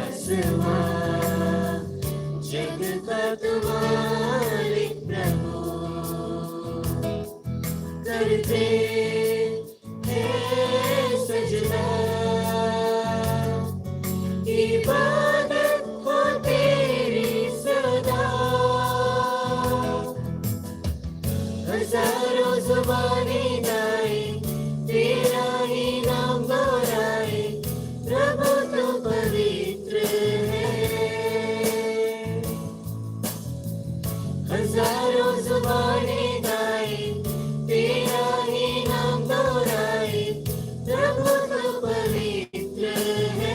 आसमां जग का तुम्हारे प्रभु करते हैं सजदा, इबादत हो तेरी सदा। हजारों ज़ुबानें गाए तेरा ही नाम दोहराए, प्रभु तो पवित्र है। हजारों ज़ुबानें गाए तेरा ही नाम दोहराए, प्रभु तो पवित्र है।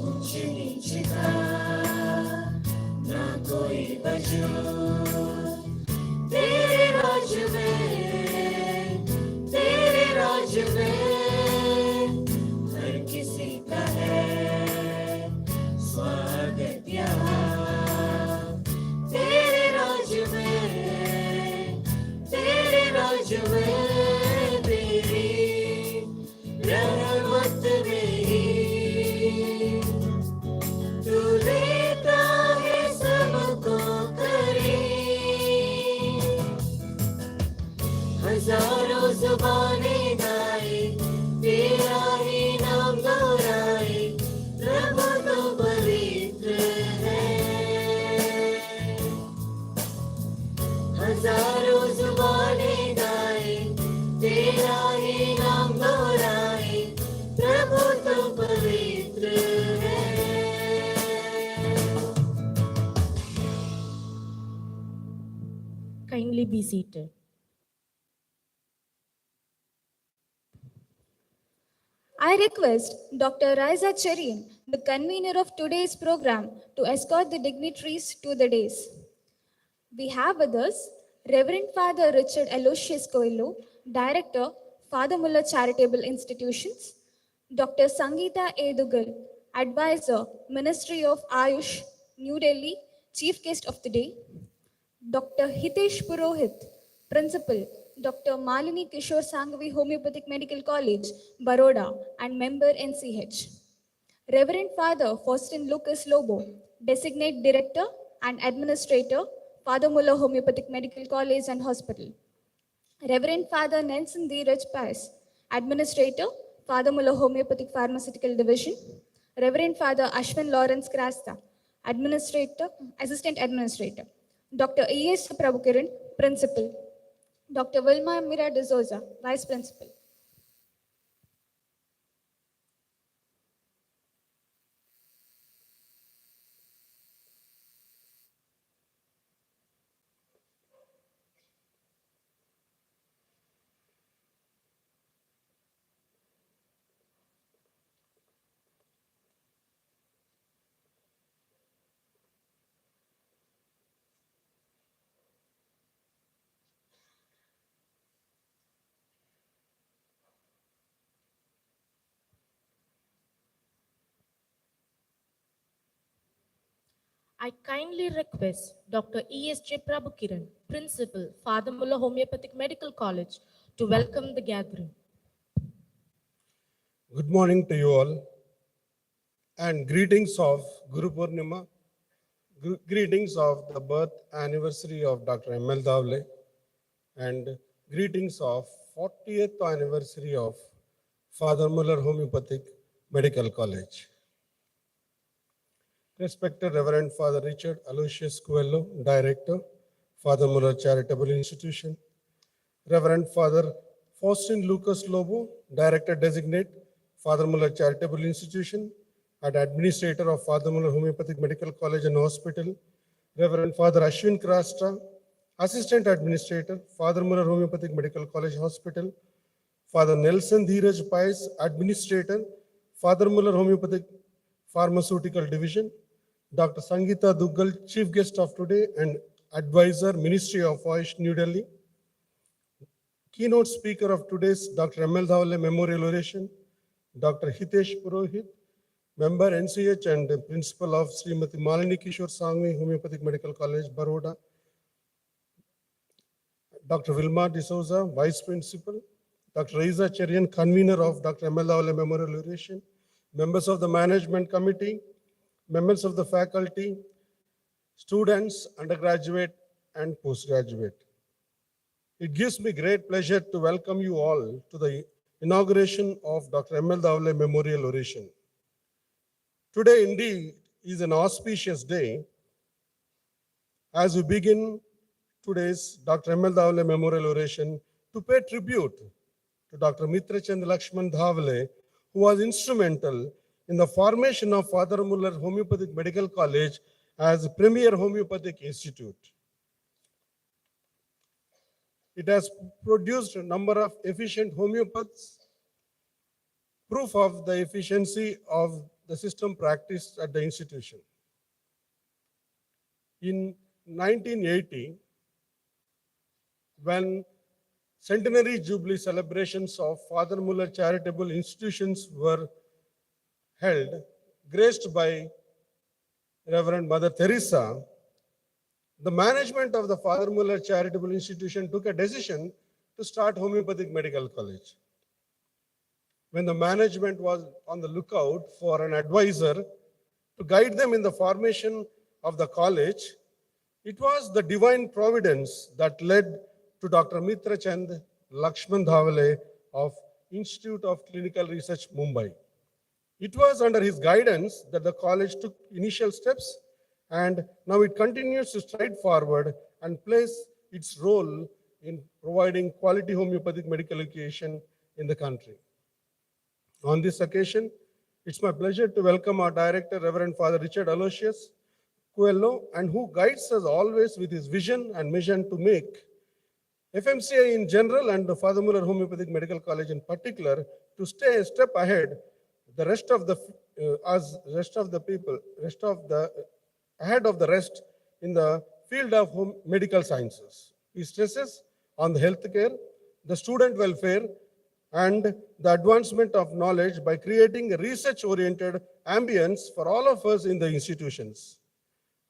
ऊंच नीच का ना कोई वजूद तेरे राज में हर किसी का है स्वागत यहाँ। तेरे राज में तेरी रहमत नहीं, तू लेता है सबको करीब। हजारों ज़ुबानें गाए तेरा ही नाम दोहराए, प्रभु तो पवित्र है। हजारों ज़ुबानें गाए तेरा ही नाम दोहराए, प्रभु तो पवित्र है। Kindly be seated. I request Dr. Raisa Cherian, the convener of today's program, to escort the dignitaries to the dais. We have with us Reverend Father Richard Aloysius Coelho, Director, Father Muller Charitable Institutions; Dr. Sangeeta A. Dugal, Advisor, Ministry of Ayush, New Delhi, Chief Guest of the Day; Dr. Hitesh Purohit, Principal, Dr. Malini Kishore Sanghavi Homeopathic Medical College, Baroda, and Member NCH; Reverend Father Faustin Lucas Lobo, Designate Director and Administrator, Father Muller Homeopathic Medical College and Hospital; Reverend Father Nelson D. Rajpais, Administrator, Father Muller Homeopathic Pharmaceutical Division; Reverend Father Ashwin Lawrence Krasta, Assistant Administrator; Dr. E.S. Prabhukiran, Principal; Dr. Vilma Mira de Souza, Vice Principal. I kindly request Dr. E.S.J. Prabhukiran, Principal, Father Muller Homeopathic Medical College, to welcome the gathering. Good morning to you all, and greetings of Guru Purnima, greetings of the birth anniversary of Dr. M.L. Dhawale, and greetings of 40th anniversary of Father Muller Homeopathic Medical College. Respected Reverend Father Richard Aloysius Coelho, Director, Father Muller Charitable Institution; Reverend Father Faustin Lucas Lobo, Director Designate, Father Muller Charitable Institution and Administrator of Father Muller Homeopathic Medical College and Hospital; Reverend Father Ashwin Krasta, Assistant Administrator, Father Muller Homeopathic Medical College Hospital; Father Nelson Dheeraj Pais, Administrator, Father Muller Homeopathic Pharmaceutical Division; Dr. Sangeeta Dugal, Chief Guest of today and Advisor, Ministry of Ayush, New Delhi. Keynote speaker of today's Dr. M.L. Dhawale Memorial Oration, Dr. Hitesh Purohit, member NCH and principal of Srimati Malini Kishore Sangvi Homeopathic Medical College, Baroda. Dr. Vilma D'Souza, vice principal. Dr. Raiza Cherian, convener of Dr. M.L. Dhawale Memorial Oration. Members of the management committee, members of the faculty, students, undergraduate and postgraduate. It gives me great pleasure to welcome you all to the inauguration of Dr. M.L. Dhawale Memorial Oration. Today indeed is an auspicious day as we begin today's Dr. M.L. Dhawale Memorial Oration to pay tribute to Dr. Mitra Chand Lakshman Dhawale, who was instrumental in the formation of Father Muller Homeopathic Medical College as a premier homeopathic institute. It has produced a number of efficient homeopaths, proof of the efficiency of the system practiced at the institution. In 1980, when centenary Jubilee celebrations of Father Muller charitable institutions were held, graced by Reverend Mother Teresa, the management of the Father Muller Charitable Institution took a decision to start Homeopathic Medical College. When the management was on the lookout for an advisor to guide them in the formation of the college, it was the divine providence that led to Dr. Mitra Chand Lakshman Dhawale of Institute of Clinical Research, Mumbai. It was under his guidance that the college took initial steps, and now it continues to stride forward and plays its role in providing quality homeopathic medical education in the country. On this occasion, it's my pleasure to welcome our director, Reverend Father Richard Aloysius Coelho, and who guides us always with his vision and mission to make FMCI in general and the Father Muller Homeopathic Medical College in particular to stay a step ahead ahead of the rest in the field of medical sciences. He stresses on the healthcare, the student welfare, and the advancement of knowledge by creating a research-oriented ambience for all of us in the institutions.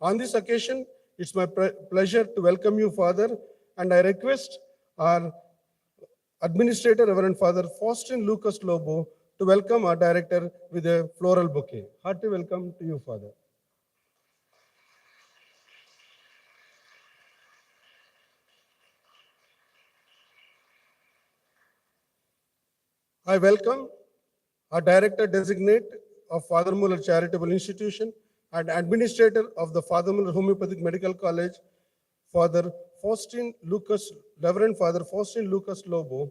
On this occasion, it's my pleasure to welcome you, Father, and I request our Administrator, Reverend Father Faustin Lucas Lobo, to welcome our Director with a floral bouquet. Hearty welcome to you, Father. I welcome our Director Designate of Father Muller Charitable Institution and Administrator of the Father Muller Homeopathic Medical College, Reverend Father Faustin Lucas Lobo,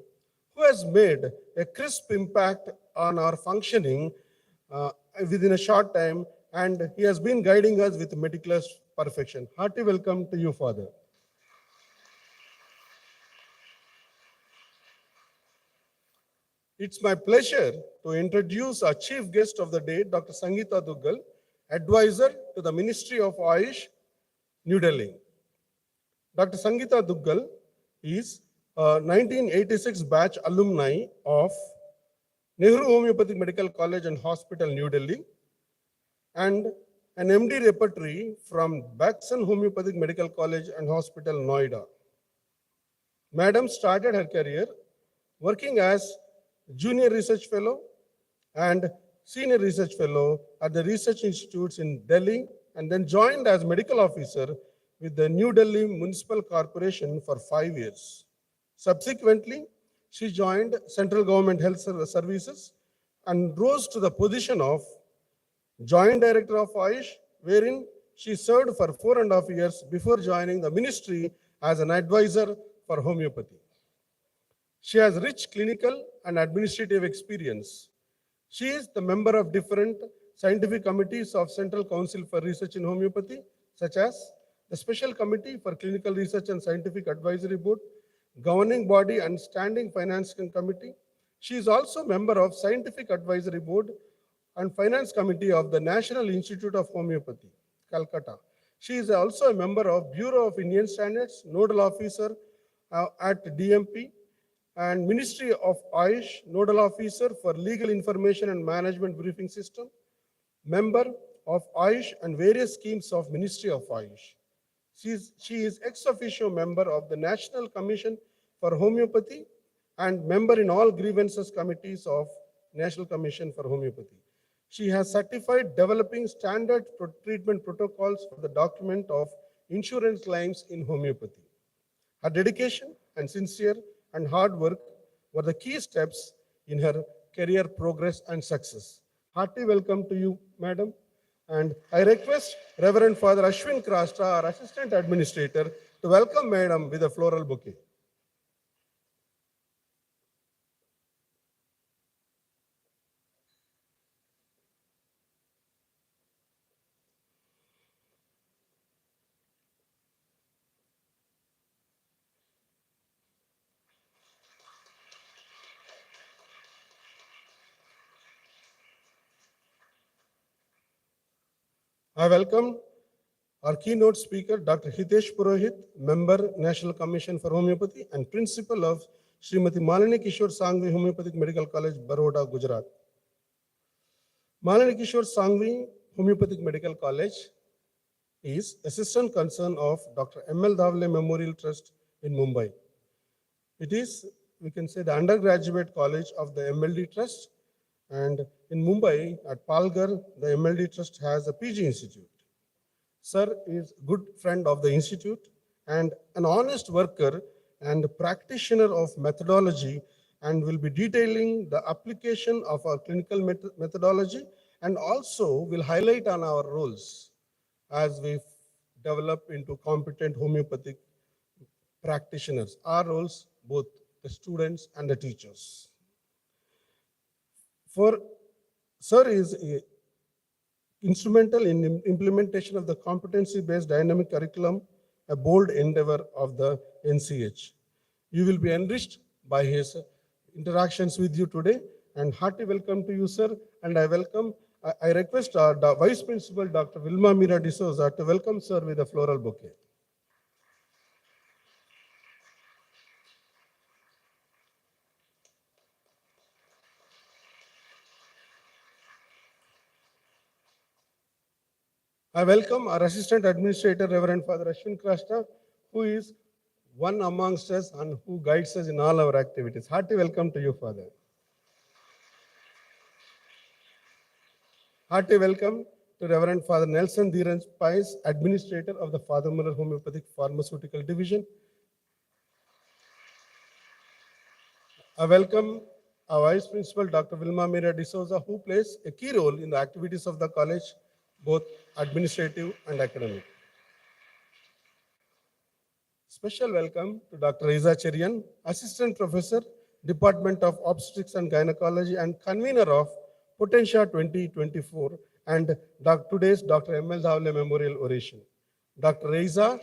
who has made a crisp impact on our functioning within a short time, and he has been guiding us with meticulous perfection. Hearty welcome to you, Father. It's my pleasure to introduce our chief guest of the day, Dr. Sangeeta Duggal, advisor to the Ministry of Ayush, New Delhi. Dr. Sangeeta Duggal is a 1986 batch alumni of Nehru Homeopathic Medical College and Hospital, New Delhi, and an MD repertory from Baxan Homeopathic Medical College and Hospital, Noida. Madam started her career working as Junior Research Fellow and Senior Research Fellow at the research institutes in Delhi, and then joined as medical officer with the New Delhi Municipal Corporation for 5 years. Subsequently, she joined Central Government Health Services and rose to the position of Joint Director of Ayush, wherein she served for 4.5 years before joining the ministry as an advisor for homeopathy. She has rich clinical and administrative experience. She is the member of different scientific committees of Central Council for Research in Homeopathy, such as the Special Committee for Clinical Research and Scientific Advisory Board, Governing Body and Standing Finance Committee. She is also a member of Scientific Advisory Board and Finance Committee of the National Institute of Homeopathy, Calcutta. She is also a member of Bureau of Indian Standards, Nodal Officer at DMP, and Ministry of Ayush, Nodal Officer for Legal Information and Management Briefing System, member of Ayush and various schemes of Ministry of Ayush. She is ex officio member of the National Commission for Homeopathy and member in all grievances committees of National Commission for Homeopathy. She has certified developing standard treatment protocols for the document of insurance claims in homeopathy. Her dedication and sincere and hard work were the key steps in her career progress and success. Hearty welcome to you, madam. And I request Reverend Father Ashwin Krasta, our Assistant Administrator, to welcome madam with a floral bouquet. I welcome our keynote speaker, Dr. Hitesh Purohit, Member, National Commission for Homeopathy and Principal of Srimati Malini Kishore Sangvi Homeopathic Medical College, Baroda, Gujarat. Malini Kishore Sangvi Homeopathic Medical College is assistant concern of Dr. M.L. Dhawale Memorial Trust in Mumbai. It is, we can say, the undergraduate college of the MLD Trust, and in Mumbai at Palghar, the MLD Trust has a PG Institute. Sir is a good friend of the institute and an honest worker and practitioner of methodology, and will be detailing the application of our clinical methodology, and also will highlight on our roles as we develop into competent homeopathic practitioners. Our roles, both the students and the teachers. For Sir is instrumental in implementation of the competency-based dynamic curriculum, a bold endeavor of the NCH. You will be enriched by his interactions with you today, and hearty welcome to you, sir. And I request our Vice Principal, Dr. Vilma Mira D'Souza, to welcome sir with a floral bouquet. I welcome our Assistant Administrator, Reverend Father Ashwin Krasta, who is one amongst us and who guides us in all our activities. Hearty welcome to you, Father. Hearty welcome to Reverend Father Nelson Dhiran Pais, Administrator of the Father Muller Homeopathic Pharmaceutical Division. I welcome our Vice Principal, Dr. Vilma Mira D'Souza, who plays a key role in the activities of the college, both administrative and academic. Special welcome to Dr. Raiza Cherian, Assistant Professor, Department of Obstetrics and Gynecology and convener of Potentia 2024, and today's Dr. M.L. Dhawale Memorial Oration. Dr. Raiza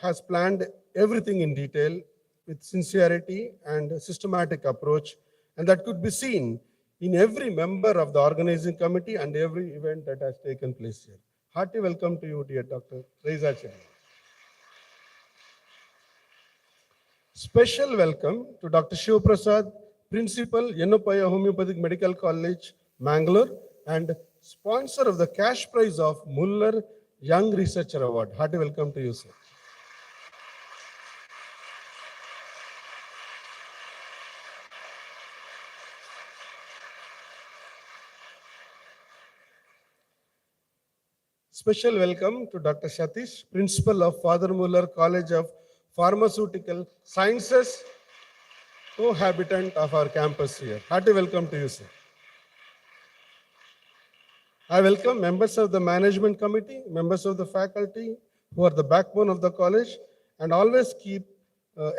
has planned everything in detail with sincerity and systematic approach, and that could be seen in every member of the organizing committee and every event that has taken place here. Hearty welcome to you, dear Dr. Raiza Cherian. Special welcome to Dr. Shiv Prasad, Principal, Yennapaya Homeopathic Medical College, Mangalore, and sponsor of the cash prize of Muller Young Researcher Award. Hearty welcome to you, sir. Special welcome to Dr. Satish, Principal of Father Muller College of Pharmaceutical Sciences, co-habitant of our campus here. Hearty welcome to you, sir. I welcome members of the management committee, members of the faculty who are the backbone of the college and always keep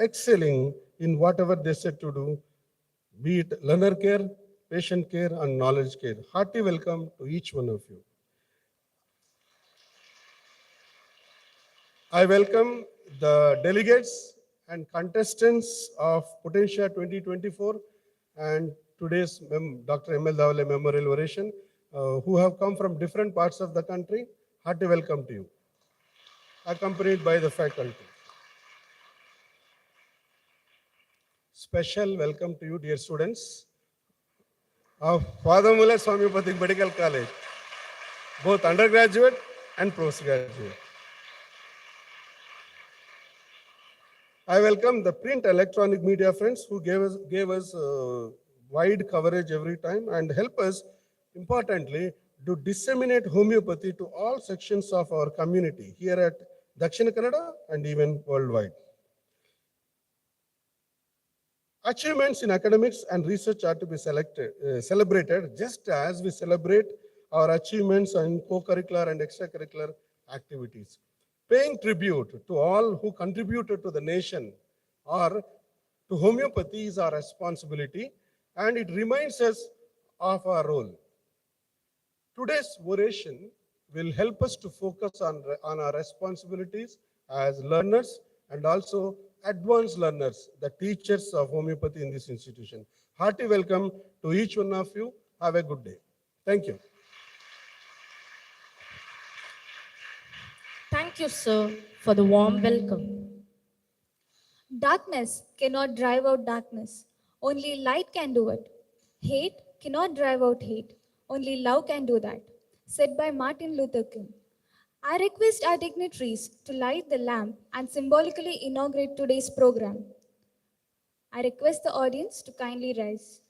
excelling in whatever they said to do, be it learner care, patient care, and knowledge care. Hearty welcome to each one of you. I welcome the delegates and contestants of Potentia 2024 and today's Dr. M.L. Dhawale Memorial Oration, who have come from different parts of the country. Hearty welcome to you, accompanied by the faculty. Special welcome to you, dear students, of Father Muller's Homeopathic Medical College, both undergraduate and postgraduate. I welcome the print electronic media friends who gave us wide coverage every time and help us, importantly, to disseminate homeopathy to all sections of our community here at Dakshina Kannada and even worldwide. Achievements in academics and research are to be celebrated just as we celebrate our achievements in co-curricular and extracurricular activities. Paying tribute to all who contributed to the nation or to homeopathy is our responsibility, and it reminds us of our role. Today's oration will help us to focus on our responsibilities as learners and also advanced learners, the teachers of homeopathy in this institution. Hearty welcome to each one of you. Have a good day. Thank you. Thank you, sir, for the warm welcome. Darkness cannot drive out darkness. Only light can do it. Hate cannot drive out hate. Only love can do that. Said by Martin Luther King. I request our dignitaries to light the lamp and symbolically inaugurate today's program. I request the audience to kindly rise.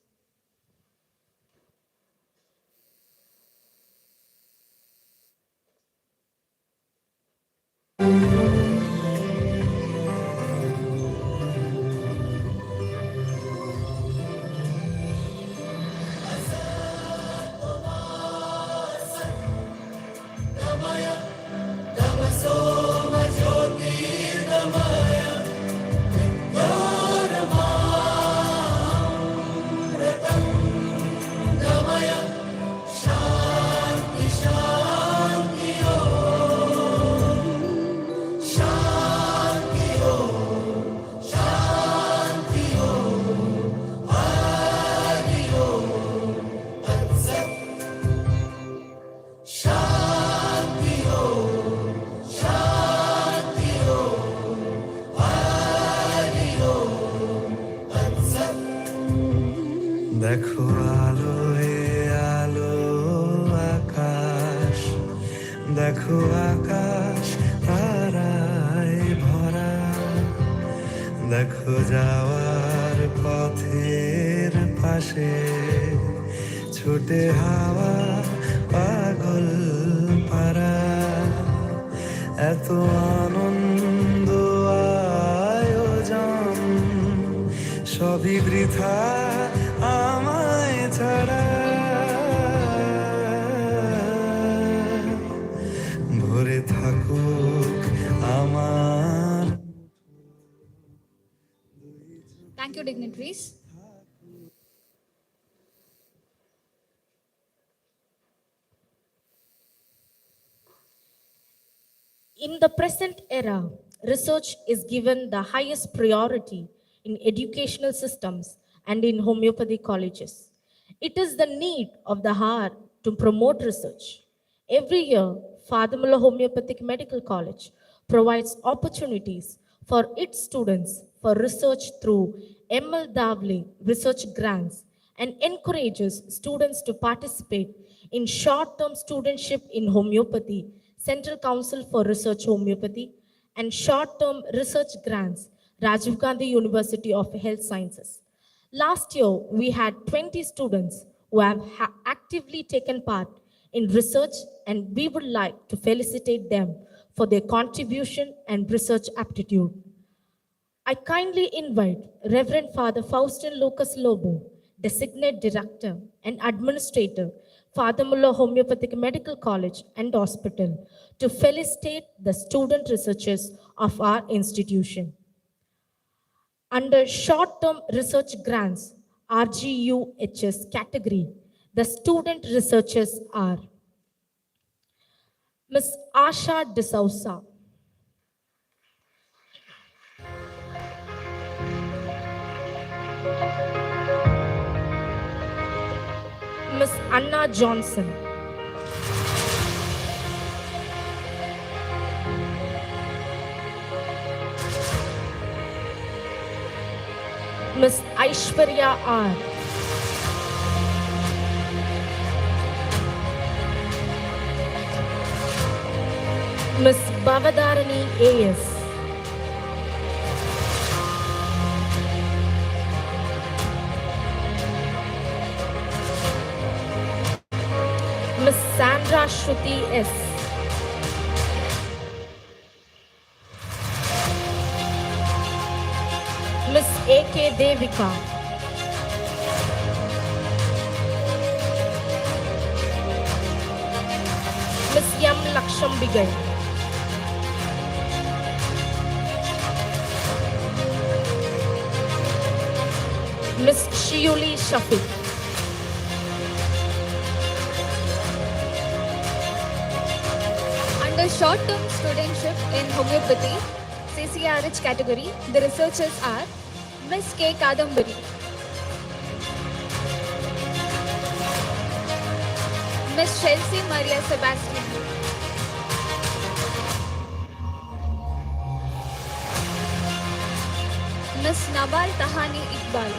দেখো আলোয় আলো আকাশ, দেখো আকাশ তারায় ভরা, দেখো যাওয়ার পথের পাশে ছুটে হাওয়া পাগল পারা, এত আনন্দ আয়োজন সবই বৃথা আমায় ছাড়া, ভরে থাকুক আমার। Thank you, dignitaries. In the present era, research is given the highest priority in educational systems and in homeopathy colleges. It is the need of the hour to promote research. Every year, Father Muller Homeopathic Medical College provides opportunities for its students for research through Dhawale research grants and encourages students to participate in short-term studentship in homeopathy, Central Council for Research Homeopathy, and short-term research grants, Rajiv Gandhi University of Health Sciences. Last year, we had 20 students who have actively taken part in research, and we would like to felicitate them for their contribution and research aptitude. I kindly invite Reverend Father Faustin Lucas Lobo, Designate Director and Administrator, Father Muller Homeopathic Medical College and Hospital, to felicitate the student researchers of our institution. Under short-term research grants, RGUHS category, the student researchers are Ms. Asha D'Souza, Ms. Anna Johnson, Ms. Aishwarya R, Miss Bavadarani A.S. Miss Sandra Shruti S. Miss A.K. Devika. Miss M. Lakshambigai. Miss Shiuli Shafiq. Under short-term studentship in homeopathy, CCRH category, the researchers are Miss K. Kadambari, Miss Chelsea Maria Sebastian, Miss Nabal Tahani Iqbal,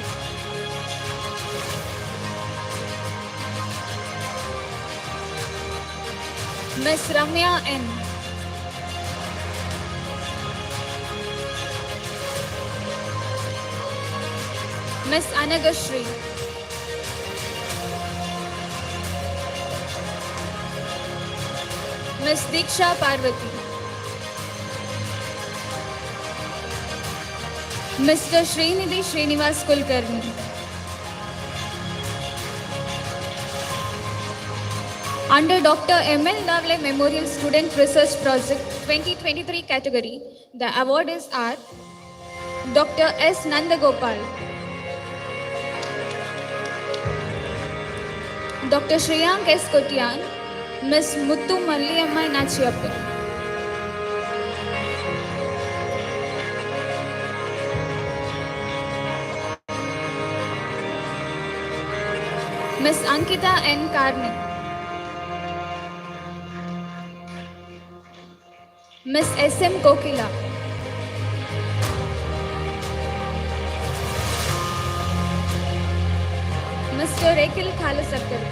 Miss Ramya N, Miss Anagashri, Miss Diksha Parvati, Mr. Srinidhi Srinivas Kulkarni, under Dr. M.L. Dhawale Memorial Student Research Project 2023 category, the awardees are Dr. S. Nandagopal, Dr. Shriyank S. Kotian, Miss Muttu Malliyamma Nachiyappan. Miss Ankita N. Karnik, Miss S.M. Kokila, Mr. Rekil Khalasakar,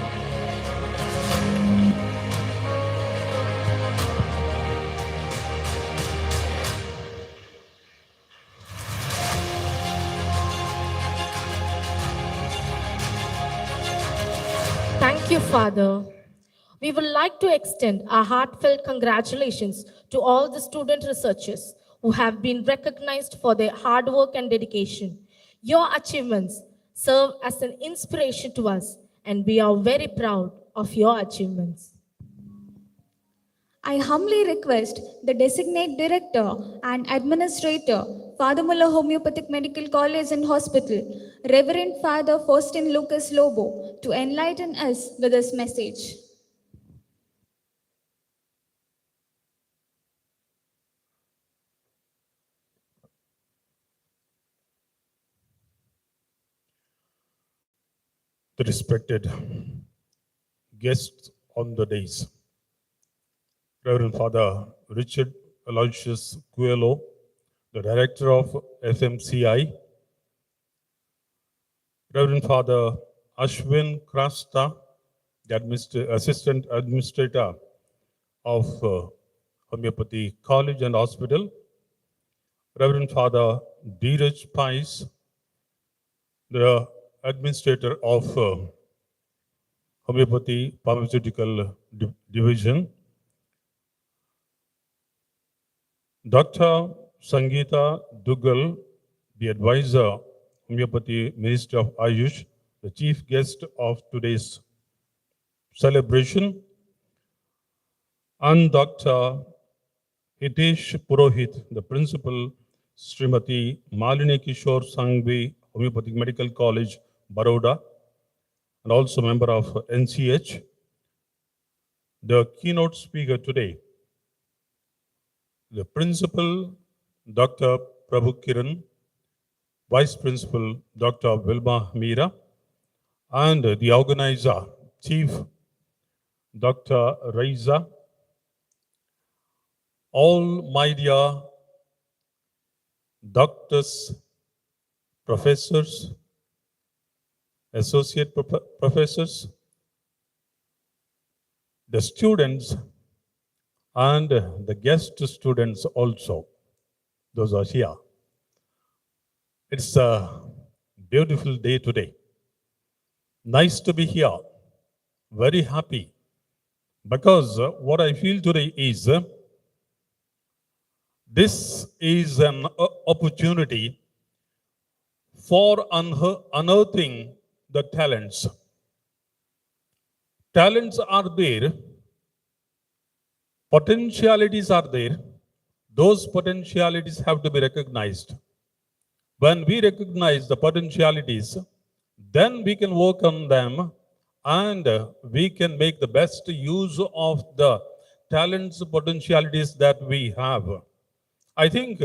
Thank you, Father. We would like to extend our heartfelt congratulations to all the student researchers who have been recognized for their hard work and dedication. Your achievements serve as an inspiration to us, and we are very proud of your achievements. I humbly request the designate director and administrator, Father Muller Homeopathic Medical College and Hospital, Reverend Father Faustin Lucas Lobo, to enlighten us with this message. The respected guests on the days, Reverend Father Richard Aloysius Coelho, the Director of FMCI, Reverend Father Ashwin Krasta, the Assistant Administrator of Homeopathy College and Hospital, Reverend Father Dheeraj Pais, the Administrator of Homeopathy Pharmaceutical Division, Dr. Sangeeta Dugal, the Advisor, Homeopathy Minister of Ayush, the Chief Guest of today's celebration, and Dr. Hitesh Purohit, the Principal, Srimati Malini Kishore Sangvi, Homeopathic Medical College, Baroda, and also member of NCH. The keynote speaker today, the Principal, Dr. Prabhu Kiran, Vice Principal, Dr. Vilma Meera, and the organizer, Chief, Dr. Raiza, all my dear doctors, professors, associate professors, the students, and the guest students also, those are here. It's a beautiful day today. Nice to be here. Very happy. Because what I feel today is this is an opportunity for unearthing the talents. Talents are there, potentialities are there. Those potentialities have to be recognized. When we recognize the potentialities, then we can work on them and we can make the best use of the talents, potentialities that we have. I think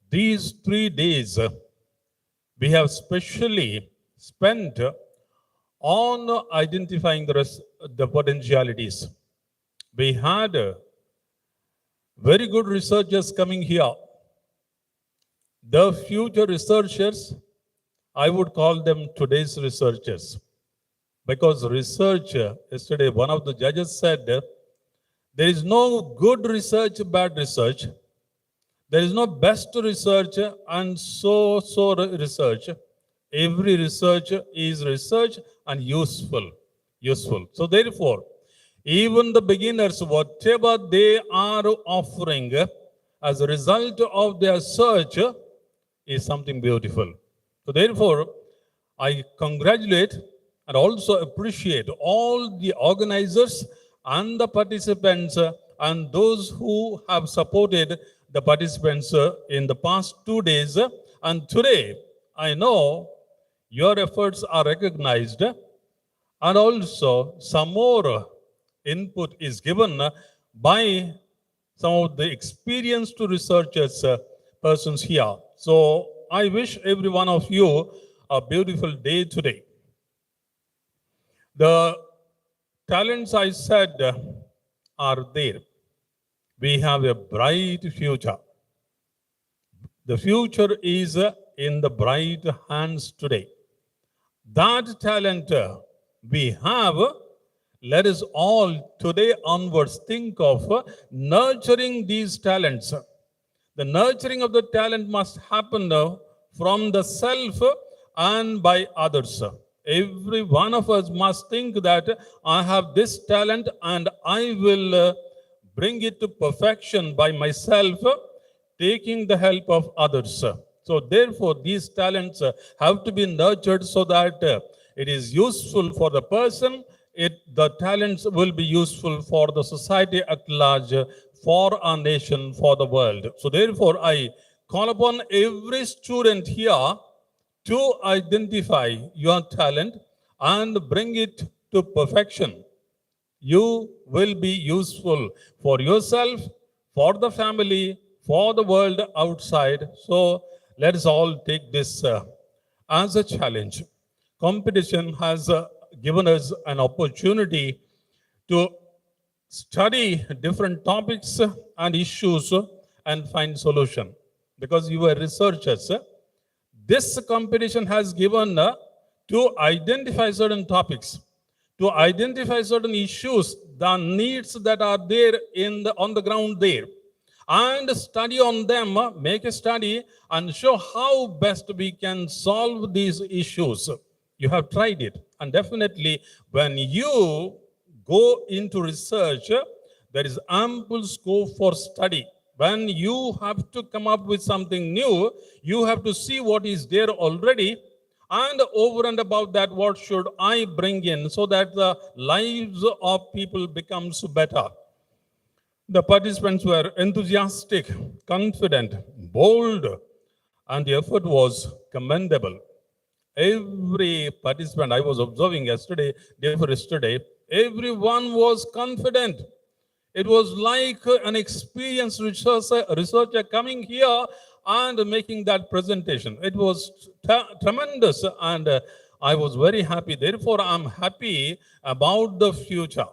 these 3 days we have specially spent on identifying the potentialities. We had very good researchers coming here. The future researchers, I would call them today's researchers. Because research, yesterday one of the judges said, there is no good research, bad research. There is no best research and so research. Every research is research and useful. So therefore, even the beginners, whatever they are offering as a result of their search is something beautiful. So therefore, I congratulate and also appreciate all the organizers and the participants and those who have supported the participants in the past 2 days. And today, I know your efforts are recognized and also some more input is given by some of the experienced researchers, persons here. So I wish every one of you a beautiful day today. The talents I said are there. We have a bright future. The future is in the bright hands today. That talent we have, let us all today onwards think of nurturing these talents. The nurturing of the talent must happen from the self and by others. Every one of us must think that I have this talent and I will bring it to perfection by myself, taking the help of others. So therefore, these talents have to be nurtured so that it is useful for the person. The talents will be useful for the society at large, for our nation, for the world. So therefore, I call upon every student here to identify your talent and bring it to perfection. You will be useful for yourself, for the family, for the world outside. So let us all take this as a challenge. Competition has given us an opportunity to study different topics and issues and find solution. Because you are researchers, this competition has given to identify certain topics, to identify certain issues, the needs that are there on the ground there, and study on them, make a study and show how best we can solve these issues. You have tried it, and definitely when you go into research, there is ample scope for study. When you have to come up with something new, you have to see what is there already, and over and above that, what should I bring in so that the lives of people becomes better. The participants were enthusiastic, confident, bold, and the effort was commendable. Every participant I was observing yesterday, day before yesterday, everyone was confident. It was like an experienced researcher coming here and making that presentation. It was tremendous, and I was very happy. Therefore, I'm happy about the future.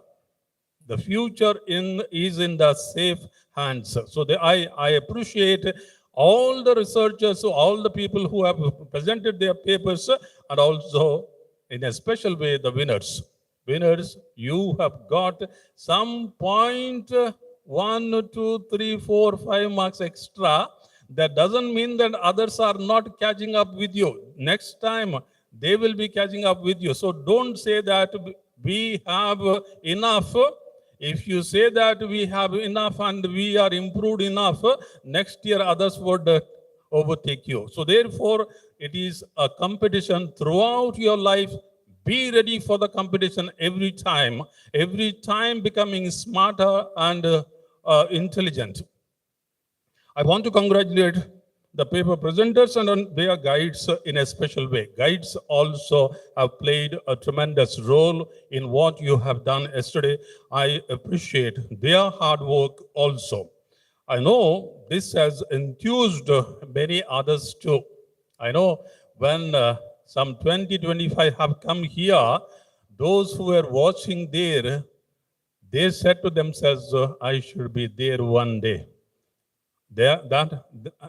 The future is in the safe hands. So I appreciate all the researchers, all the people who have presented their papers, and also in a special way the winners. Winners, you have got some point 1, 2, 3, 4, 5 marks extra, that doesn't mean that others are not catching up with you. Next time, they will be catching up with you. So don't say that we have enough. If you say that we have enough and we are improved enough, next year others would overtake you. So therefore, it is a competition throughout your life. Be ready for the competition every time becoming smarter and intelligent. I want to congratulate the paper presenters and their guides in a special way. Guides also have played a tremendous role in what you have done yesterday. I appreciate their hard work also. I know this has enthused many others too. I know when some 20-25 have come here, those who were watching there, they said to themselves, I should be there one day. That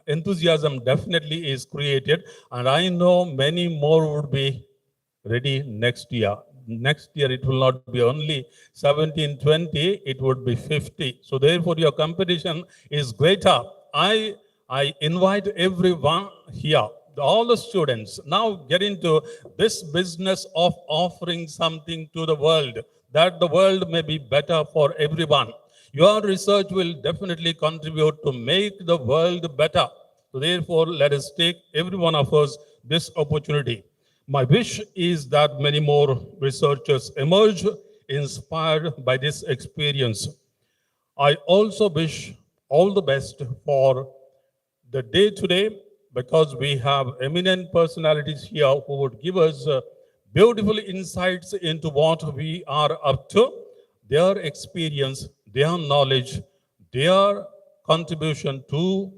enthusiasm definitely is created, and I know many more would be ready next year. Next year, it will not be only 17, 20, it would be 50. So therefore, your competition is greater. I invite everyone here, all the students, now get into this business of offering something to the world, that the world may be better for everyone. Your research will definitely contribute to make the world better. So therefore, let us take every one of us this opportunity. My wish is that many more researchers emerge inspired by this experience. I also wish all the best for the day today, because we have eminent personalities here who would give us beautiful insights into what we are up to, their experience, their knowledge, their contribution to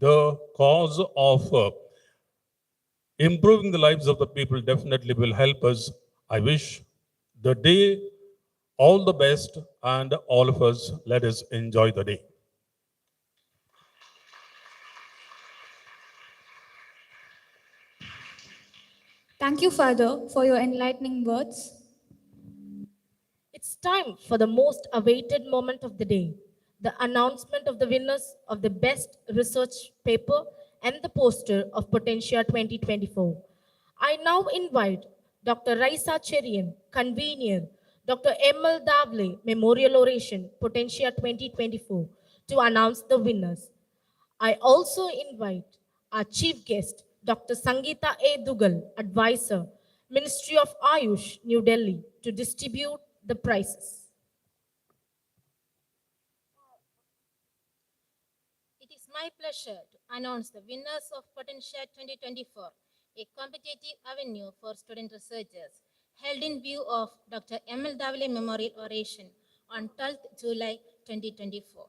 the cause of improving the lives of the people definitely will help us. I wish the day all the best, and all of us, let us enjoy the day. Thank you, Father, for your enlightening words. It's time for the most awaited moment of the day, the announcement of the winners of the best research paper and the poster of Potentia 2024. I now invite Dr. Raisa Cherian, convener, Dr. M.L. Dhawale, Memorial Oration, Potentia 2024, to announce the winners. I also invite our chief guest, Dr. Sangeeta A. Dugal, advisor, Ministry of Ayush, New Delhi, to distribute the prizes. It is my pleasure to announce the winners of Potentia 2024, a competitive avenue for student researchers, held in view of Dr. M.L. Dhawale Memorial Oration on 12th July 2024.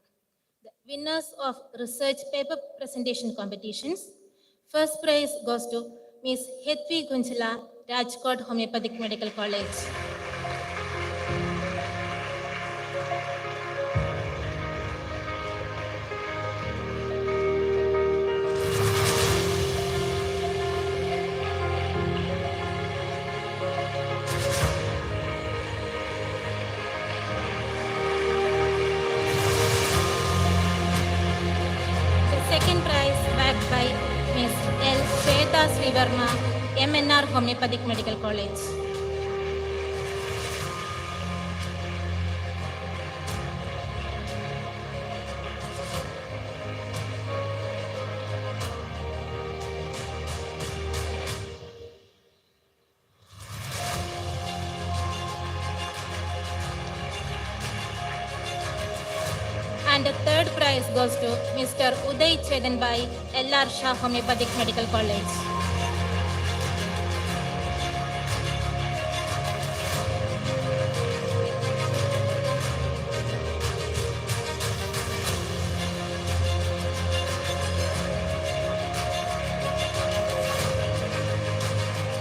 The winners of research paper presentation competitions. First prize goes to Ms. Hetvi Gunjala, Rajkot Homeopathic Medical College. Second prize backed by Ms. L. Shweta Srivarma, MNR Homeopathic Medical College. And the third prize goes to Mr. Uday Chedanbai, LR Shah Homeopathic Medical College.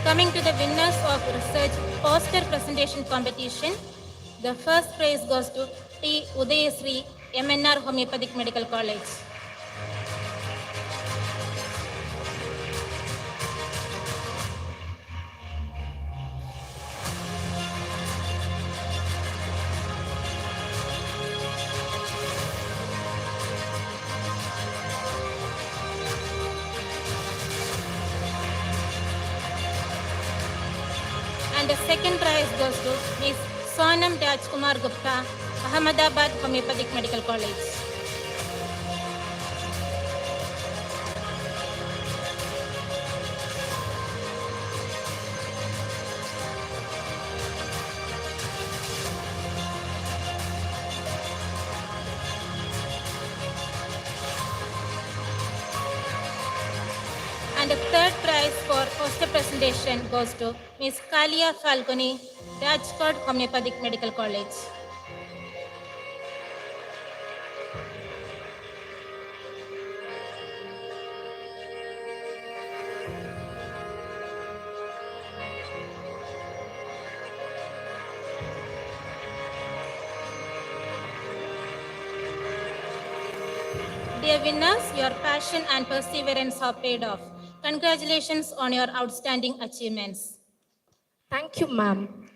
Coming to the winners of research poster presentation competition, the first prize goes to T. Udayasri, MNR Homeopathic Medical College. And the second prize goes to Ms. Sonam Rajkumar Gupta, Ahmedabad Homeopathic Medical College. And the third prize for poster presentation goes to Ms. Kalia Falconi, Rajkot Homeopathic Medical College. Dear winners, your passion and perseverance have paid off. Congratulations on your outstanding achievements. Thank you, ma'am.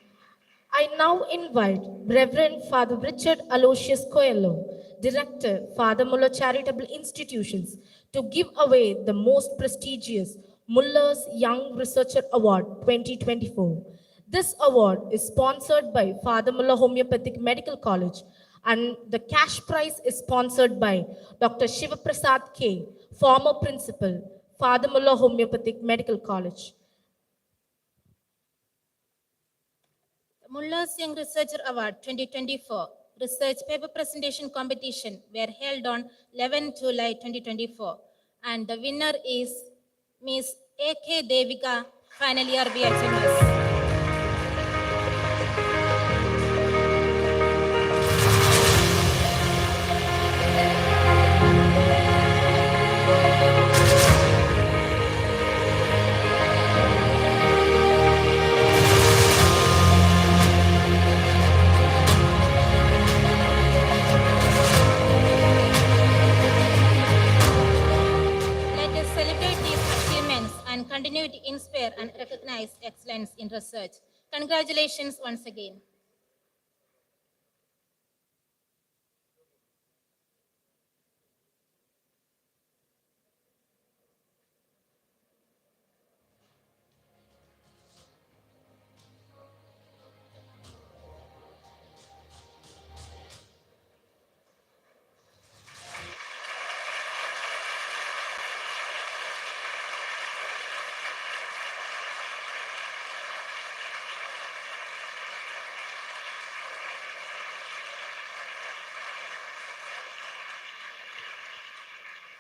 I now invite Reverend Father Richard Aloysius Coelho, Director, Father Muller Charitable Institutions, to give away the most prestigious Muller's Young Researcher Award 2024. This award is sponsored by Father Muller Homeopathic Medical College, and the cash prize is sponsored by Dr. Shiva Prasad K., former principal, Father Muller Homeopathic Medical College. Muller's Young Researcher Award 2024 Research Paper Presentation Competition were held on 11 July 2024, and the winner is Ms. A.K. Devika, final year BHMS. And continue to inspire and recognize excellence in research. Congratulations once again.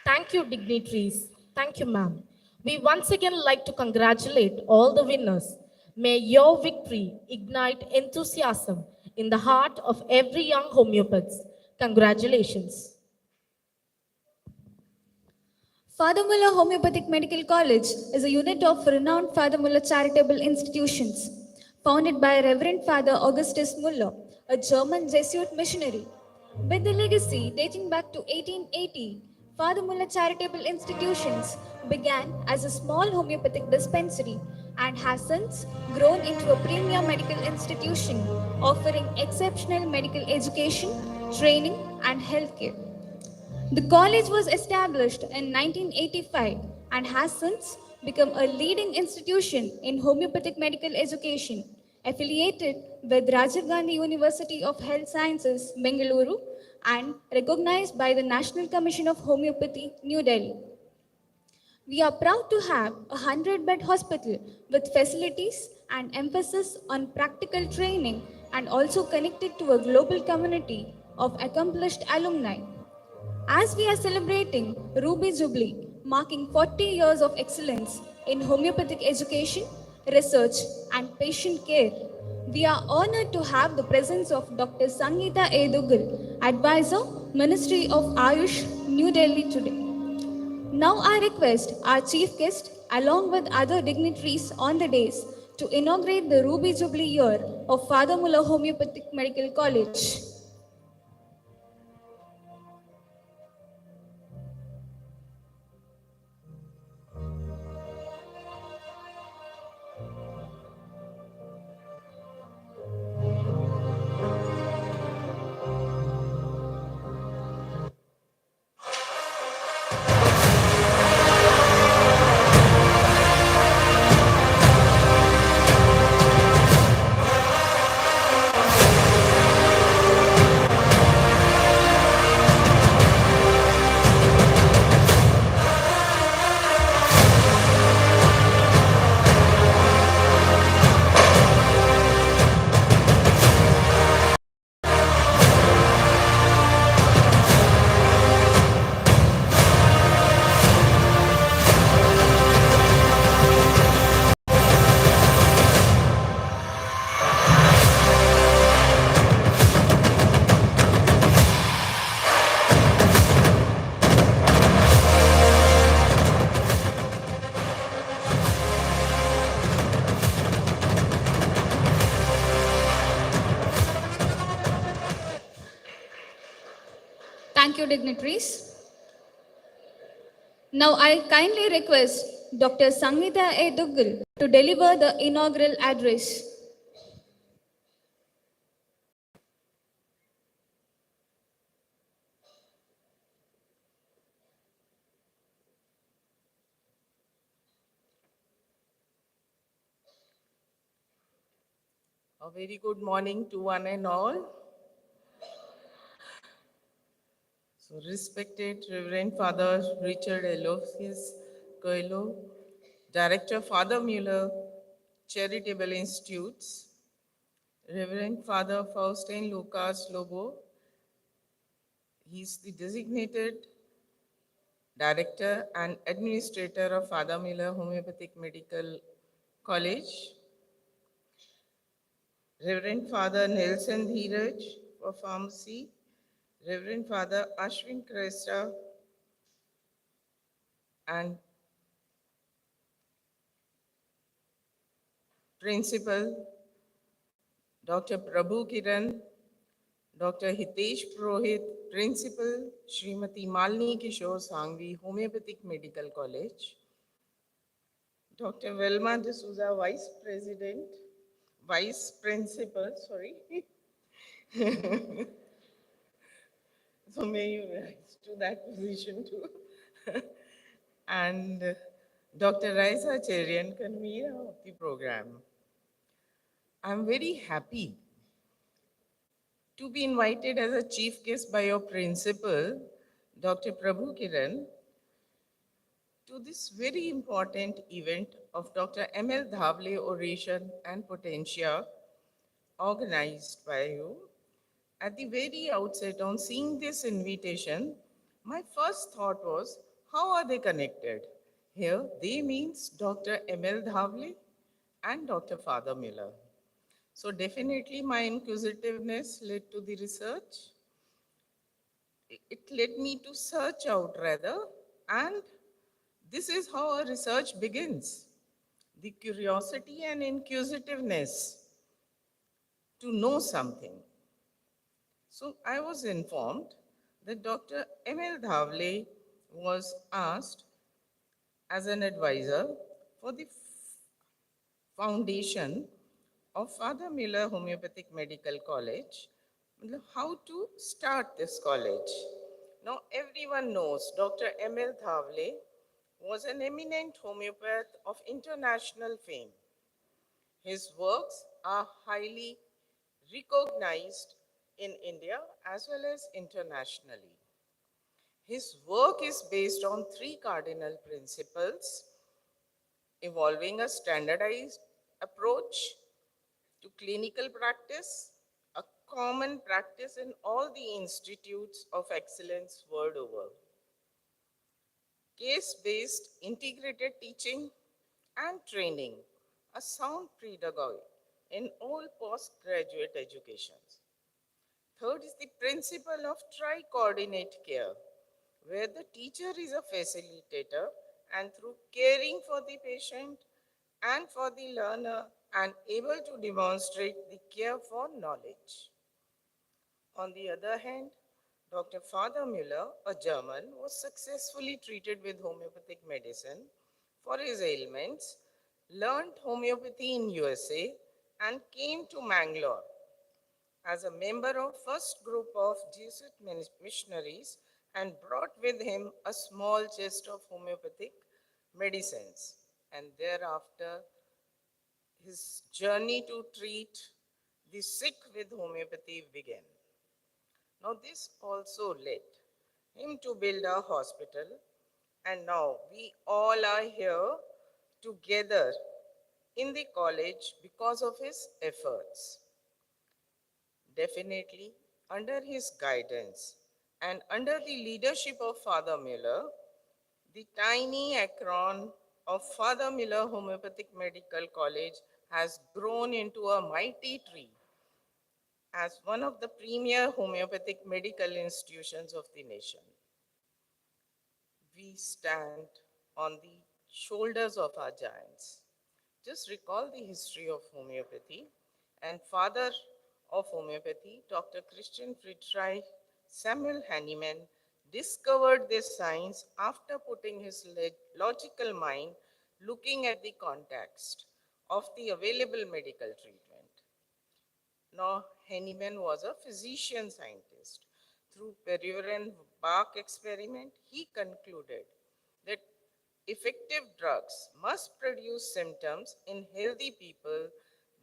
Thank you, dignitaries. Thank you, ma'am. We once again like to congratulate all the winners. May your victory ignite enthusiasm in the heart of every young homeopath. Congratulations. Father Muller Homeopathic Medical College is a unit of renowned Father Muller charitable institutions, founded by Reverend Father Augustus Muller, a German Jesuit missionary. With the legacy dating back to 1880, Father Muller Charitable Institutions began as a small homeopathic dispensary and has since grown into a premier medical institution offering exceptional medical education, training, and healthcare. The college was established in 1985 and has since become a leading institution in homeopathic medical education, affiliated with Rajiv Gandhi University of Health Sciences, Bengaluru, and recognized by the National Commission of Homeopathy, New Delhi. We are proud to have a 100-bed hospital with facilities and emphasis on practical training, and also connected to a global community of accomplished alumni. As we are celebrating Ruby Jubilee, marking 40 years of excellence in homeopathic education, research, and patient care, we are honored to have the presence of Dr. Sangeeta A. Dugal, Advisor, Ministry of Ayush, New Delhi today. Now I request our chief guest, along with other dignitaries on the dais, to inaugurate the Ruby Jubilee year of Father Muller Homeopathic Medical College. Thank you, dignitaries. Now I kindly request Dr. Sangeeta A. Duggal to deliver the inaugural address. A very good morning to one and all. So, respected Reverend Father Richard Aloysius Coelho, Director Father Muller, Charitable Institutes, Reverend Father Faustin Lucas Lobo, he's the designated Director and Administrator of Father Muller Homeopathic Medical College, Reverend Father Nelson Dheeraj for Pharmacy, Reverend Father Ashwin Kresta and Principal Dr. Prabhu Kiran, Dr. Hitesh Purohit, Principal Srimati Malini Kishore Sangvi, Homeopathic Medical College, Dr. Velma D'Souza, Vice Principal, sorry. So may you rise to that position too. And Dr. Raisa Cherian, convener of the program. I'm very happy to be invited as a chief guest by your principal, Dr. Prabhu Kiran, to this very important event of Dr. M.L. Dhawale Oration and Potentia, organized by you. At the very outset, on seeing this invitation, my first thought was, how are they connected? Here, they means Dr. M.L. Dhawale and Dr. Father Muller. So definitely my inquisitiveness led to the research. It led me to search out rather, and this is how our research begins. The curiosity and inquisitiveness to know something. So I was informed that Dr. M.L. Dhawale was asked as an advisor for the foundation of Father Muller Homeopathic Medical College, how to start this college. Now everyone knows Dr. M.L. Dhawale was an eminent homeopath of international fame. His works are highly recognized in India as well as internationally. His work is based on three cardinal principles: evolving a standardized approach to clinical practice, a common practice in all the institutes of excellence world over, case-based integrated teaching and training, a sound pedagogy in all postgraduate educations. Third is the principle of tri-coordinate care, where the teacher is a facilitator and through caring for the patient and for the learner and able to demonstrate the care for knowledge. On the other hand, Dr. Father Muller, a German, was successfully treated with homeopathic medicine for his ailments, learned homeopathy in USA, and came to Mangalore as a member of first group of Jesuit missionaries and brought with him a small chest of homeopathic medicines. And thereafter, his journey to treat the sick with homeopathy began. Now this also led him to build a hospital, and now we all are here together in the college because of his efforts. Definitely, under his guidance and under the leadership of Father Muller, the tiny acron of Father Muller Homeopathic Medical College has grown into a mighty tree as one of the premier homeopathic medical institutions of the nation. We stand on the shoulders of our giants. Just recall the history of homeopathy and father of homeopathy, Dr. Christian Friedreich Samuel Hahnemann discovered this science after putting his logical mind looking at the context of the available medical treatment. Now, Hahnemann was a physician scientist. Through Peregrine bark experiment, he concluded that effective drugs must produce symptoms in healthy people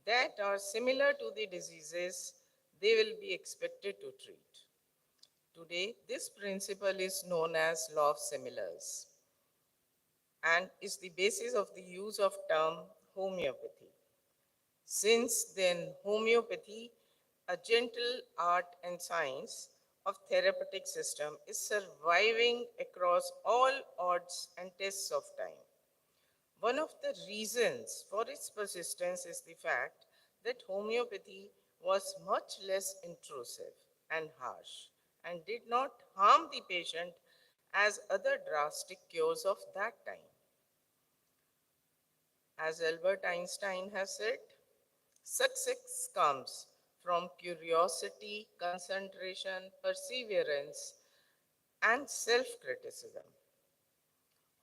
that are similar to the diseases they will be expected to treat. Today, this principle is known as law of similars and is the basis of the use of term homeopathy. Since then, homeopathy, a gentle art and science of therapeutic system, is surviving across all odds and tests of time. One of the reasons for its persistence is the fact that homeopathy was much less intrusive and harsh and did not harm the patient as other drastic cures of that time. As Albert Einstein has said, success comes from curiosity, concentration, perseverance, and self criticism.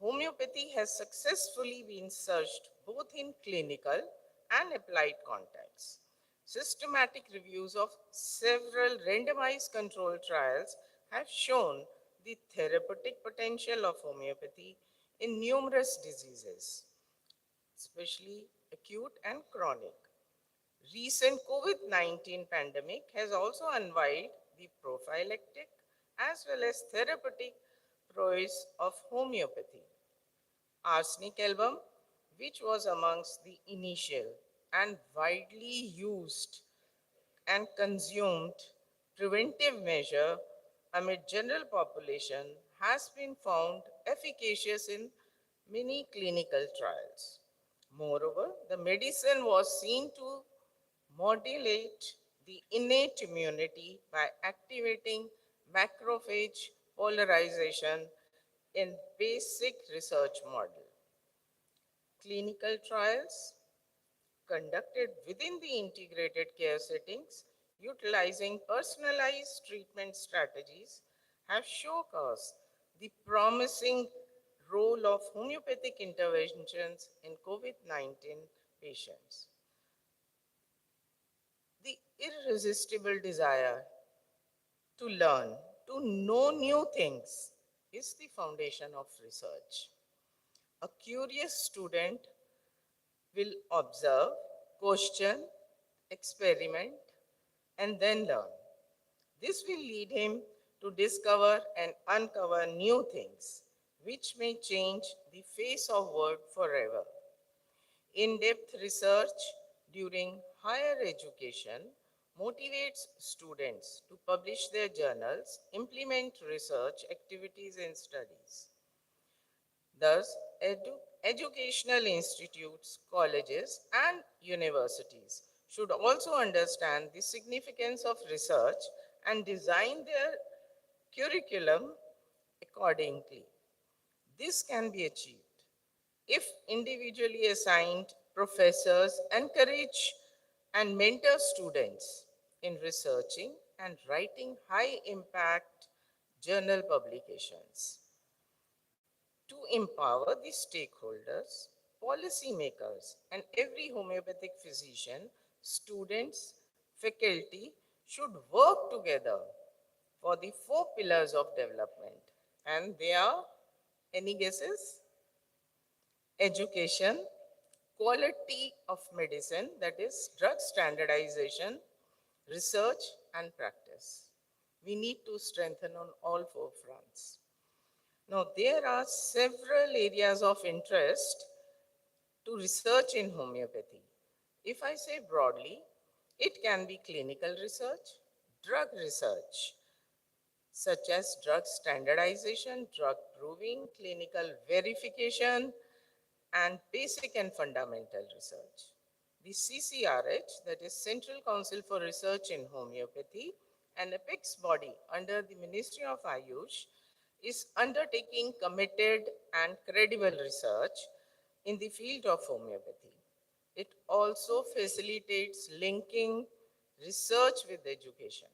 Homeopathy has successfully been searched both in clinical and applied contexts. Systematic reviews of several randomized controlled trials have shown the therapeutic potential of homeopathy in numerous diseases, especially acute and chronic. Recent COVID-19 pandemic has also unveiled the prophylactic as well as therapeutic prowess of homeopathy. Arsenic album, which was amongst the initial and widely used and consumed preventive measure amid general population, has been found efficacious in many clinical trials. Moreover, the medicine was seen to modulate the innate immunity by activating macrophage polarization in basic research model. Clinical trials conducted within the integrated care settings utilizing personalized treatment strategies have showcased the promising role of homeopathic interventions in COVID-19 patients. The irresistible desire to learn, to know new things, is the foundation of research. A curious student will observe, question, experiment, and then learn. This will lead him to discover and uncover new things, which may change the face of world forever. In-depth research during higher education motivates students to publish their journals, implement research activities and studies. Thus, educational institutes, colleges, and universities should also understand the significance of research and design their curriculum accordingly. This can be achieved if individually assigned professors encourage and mentor students in researching and writing high impact journal publications. To empower the stakeholders, policymakers, and every homeopathic physician, students, faculty should work together for the four pillars of development. And they are, any guesses? Education, quality of medicine, that is drug standardization, research, and practice. We need to strengthen on all four fronts. Now, there are several areas of interest to research in homeopathy. If I say broadly, it can be clinical research, drug research, such as drug standardization, drug proving, clinical verification, and basic and fundamental research. The CCRH, that is Central Council for Research in Homeopathy, an apex body under the Ministry of Ayush, is undertaking committed and credible research in the field of homeopathy. It also facilitates linking research with education.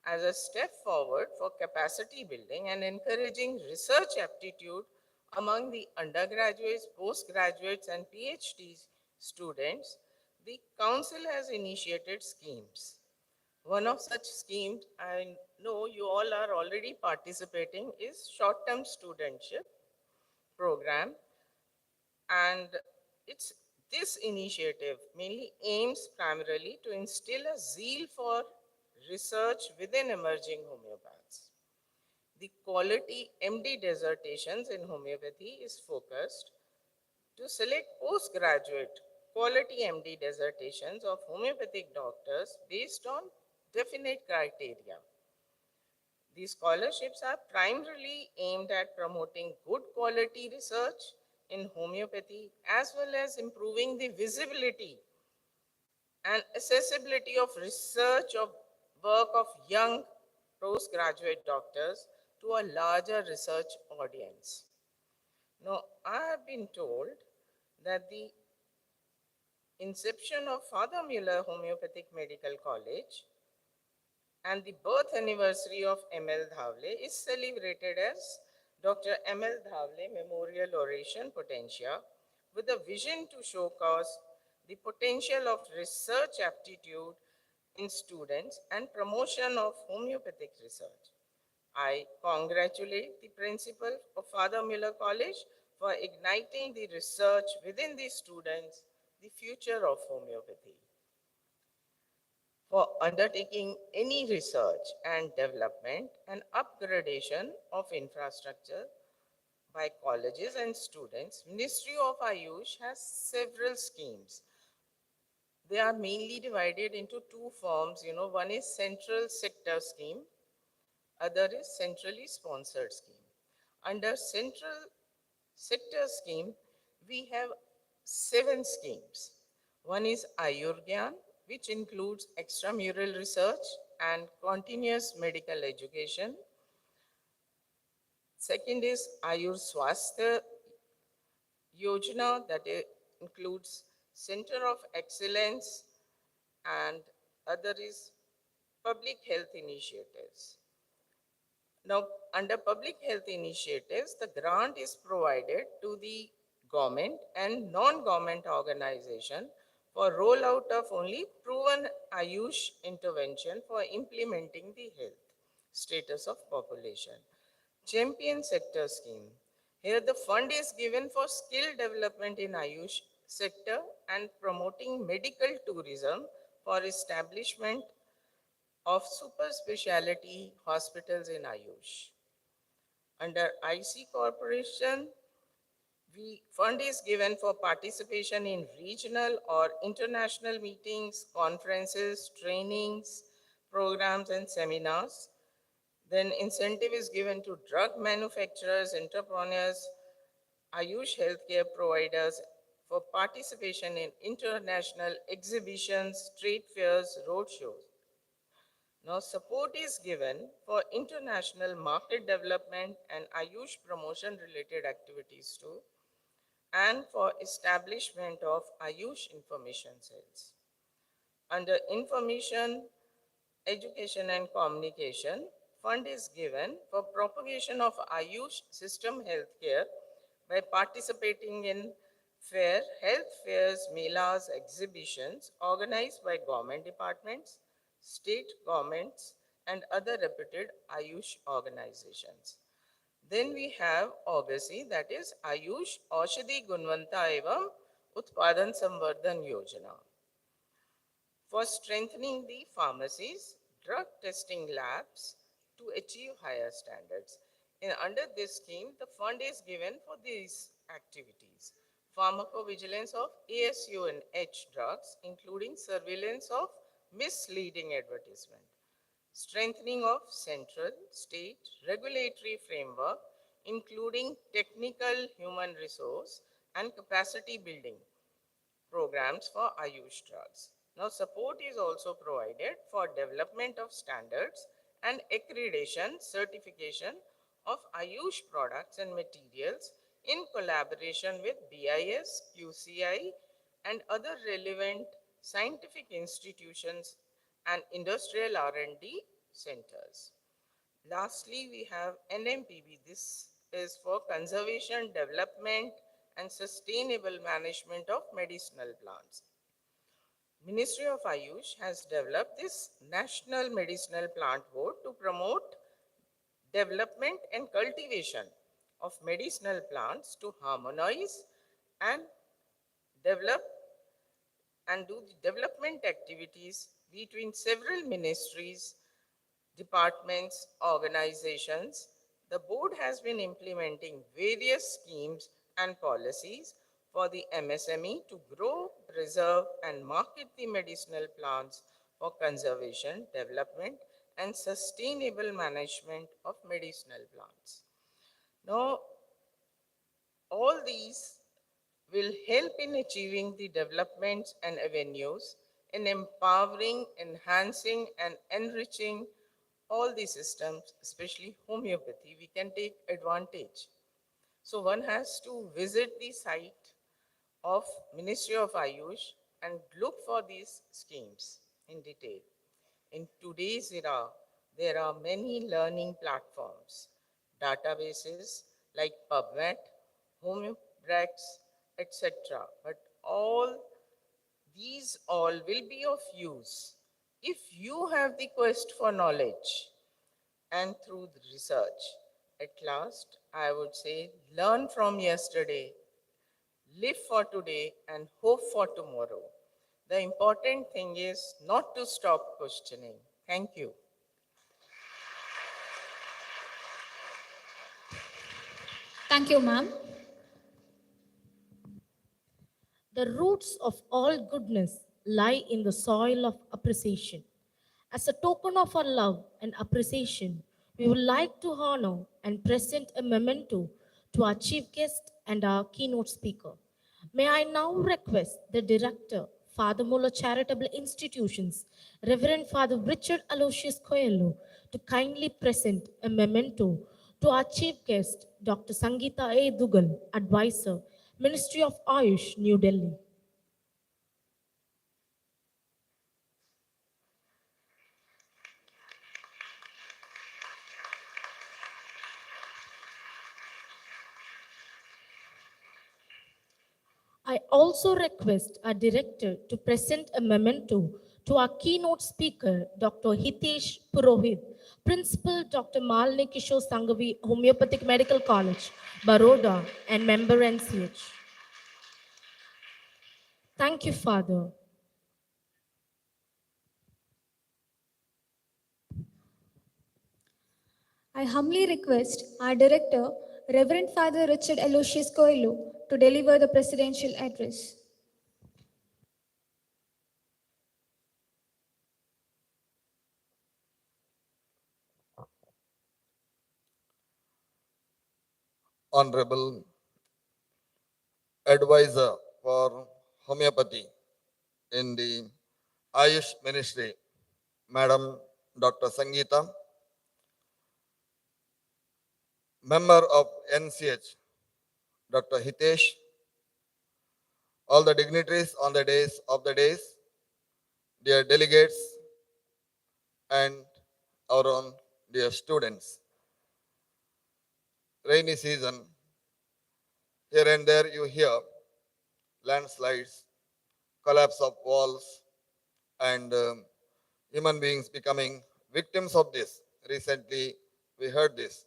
as a step forward for capacity building and encouraging research aptitude among the undergraduates, postgraduates, and PhD students, the Council has initiated schemes. One of such schemes I know you all are already participating is short-term studentship program, and it's this initiative mainly aims primarily to instill a zeal for research within emerging homeopaths. The quality MD dissertations in homeopathy is focused to select postgraduate quality MD dissertations of homeopathic doctors based on definite criteria. These scholarships are primarily aimed at promoting good quality research in homeopathy as well as improving the visibility and accessibility of research of work of young postgraduate doctors to a larger research audience. Now, I have been told that the inception of Father Muller Homeopathic Medical College and the birth anniversary of M.L. Dhawale is celebrated as Dr. M.L. Dhawale Memorial Oration Potentia with a vision to showcase the potential of research aptitude in students and promotion of homeopathic research. I congratulate the principal of Father Muller College for igniting the research within the students, the future of homeopathy. For undertaking any research and development and upgradation of infrastructure by colleges and students, Ministry of Ayush has several schemes. They are mainly divided into two forms. One is central sector scheme, other is centrally sponsored scheme. Under central sector scheme, we have 7 schemes. One is Ayurgyan, which includes extramural research and continuous medical education. Second is Ayur Swasthya Yojana, that includes Center of Excellence, and other is public health initiatives. Now, under public health initiatives, the grant is provided to the government and non-government organization for rollout of only proven Ayush intervention for implementing the health status of population. Champion sector scheme. Here the fund is given for skill development in Ayush sector and promoting medical tourism for establishment of super specialty hospitals in Ayush. Under IC Corporation, fund is given for participation in regional or international meetings, conferences, trainings, programs, and seminars. Then incentive is given to drug manufacturers, entrepreneurs, Ayush healthcare providers for participation in international exhibitions, trade fairs, roadshows. Now, support is given for international market development and Ayush promotion related activities too, and for establishment of Ayush information cells. Under information, education and communication, fund is given for propagation of Ayush system healthcare by participating in health fairs, melas, exhibitions organized by government departments, state governments, and other reputed Ayush organizations. Then we have Augasi, that is Ayush Aushadhi Gunvanta Evam Utpadan Samvardhan Yojana. For strengthening the pharmacies, drug testing labs to achieve higher standards. Under this scheme, the fund is given for these activities. Pharmacovigilance of ASU and H drugs, including surveillance of misleading advertisement. Strengthening of central, state, regulatory framework, including technical human resource and capacity building programs for Ayush drugs. Now, support is also provided for development of standards and accreditation certification of Ayush products and materials in collaboration with BIS, QCI, and other relevant scientific institutions and industrial R&D centers. Lastly, we have NMPB. This is for conservation, development, and sustainable management of medicinal plants. Ministry of Ayush has developed this National Medicinal Plant Board to promote development and cultivation of medicinal plants to harmonize and develop and do the development activities between several ministries, departments, organizations. The board has been implementing various schemes and policies for the MSME to grow, preserve, and market the medicinal plants for conservation, development, and sustainable management of medicinal plants. Now, all these will help in achieving the developments and avenues in empowering, enhancing, and enriching all the systems, especially homeopathy. We can take advantage. So one has to visit the site of Ministry of Ayush and look for these schemes in detail. In today's era, there are many learning platforms, databases like PubMed, Homeobrax, etc. But these all will be of use if you have the quest for knowledge and through the research. At last, I would say, learn from yesterday, live for today, and hope for tomorrow. The important thing is not to stop questioning. Thank you. Thank you, ma'am. The roots of all goodness lie in the soil of appreciation. As a token of our love and appreciation, we would like to honor and present a memento to our chief guest and our keynote speaker. May I now request the director, Father Muller Charitable Institutions, Reverend Father Richard Aloysius Coelho, to kindly present a memento to our chief guest, Dr. Sangeeta A. Dugal, Advisor, Ministry of Ayush, New Delhi. I also request our director to present a memento to our keynote speaker, Dr. Hitesh Purohit, Principal Dr. Malini Kishore Sanghavi, Homeopathic Medical College, Baroda, and member NCH. Thank you, Father. I humbly request our director, Reverend Father Richard Aloysius Coelho, to deliver the presidential address. Honorable Advisor for Homeopathy in the Ayush Ministry, Madam Dr. Sangeeta, Member of NCH, Dr. Hitesh, all the dignitaries on the days, dear delegates, and our own dear students. Rainy season, here and there you hear landslides, collapse of walls, and human beings becoming victims of this. Recently, we heard this.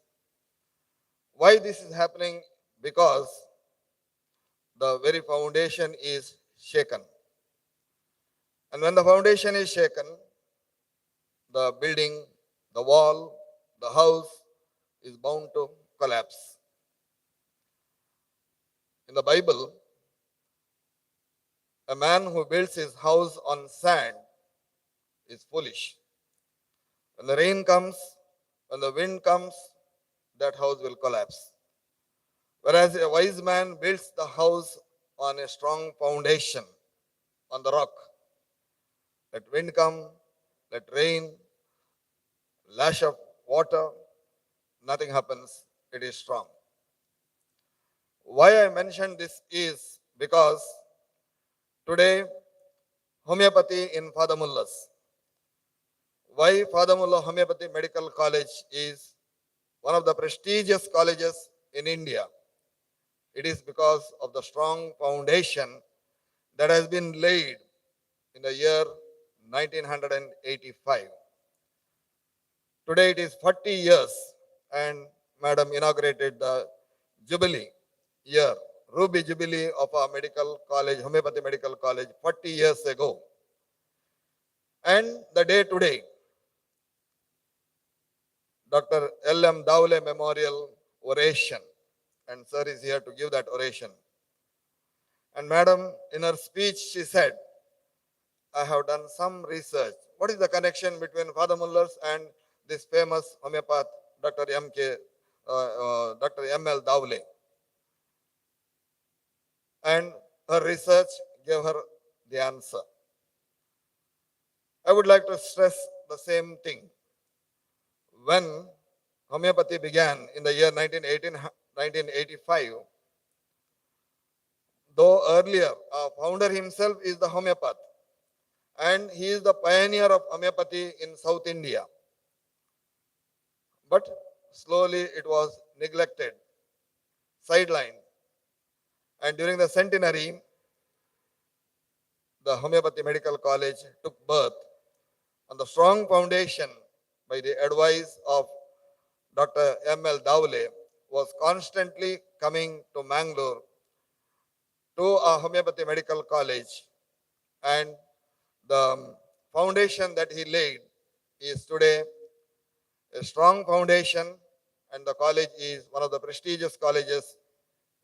Why this is happening? Because the very foundation is shaken. And when the foundation is shaken, the building, the wall, the house is bound to collapse. In the Bible, a man who builds his house on sand is foolish. When the rain comes, when the wind comes, that house will collapse. Whereas a wise man builds the house on a strong foundation, on the rock. Let wind come, let rain, lash of water, nothing happens, it is strong. Why I mention this is because today, homeopathy in Father Muller's. why Father Muller Homeopathy Medical College is one of the prestigious colleges in India. It is because of the strong foundation that has been laid in the year 1985. Today it is 40 years and Madam inaugurated the Jubilee year, Ruby Jubilee of our medical college, Homeopathy Medical College, 40 years ago. And the day today, Dr. L.M. Dhawale Memorial Oration, and sir is here to give that oration. And madam, in her speech, she said, I have done some research. What is the connection between Father Muller's and this famous homeopath, Dr. Dr. M.L. Dhawale? And her research gave her the answer. I would like to stress the same thing. When homeopathy began in the year 1985, though earlier our founder himself is the homeopath, and he is the pioneer of homeopathy in South India. But slowly it was neglected, sidelined. And during the centenary, the Homeopathy Medical College took birth on the strong foundation by the advice of Dr. M.L. Dhawale, was constantly coming to Mangalore to a Homeopathy Medical College, and the foundation that he laid is today a strong foundation, and the college is one of the prestigious colleges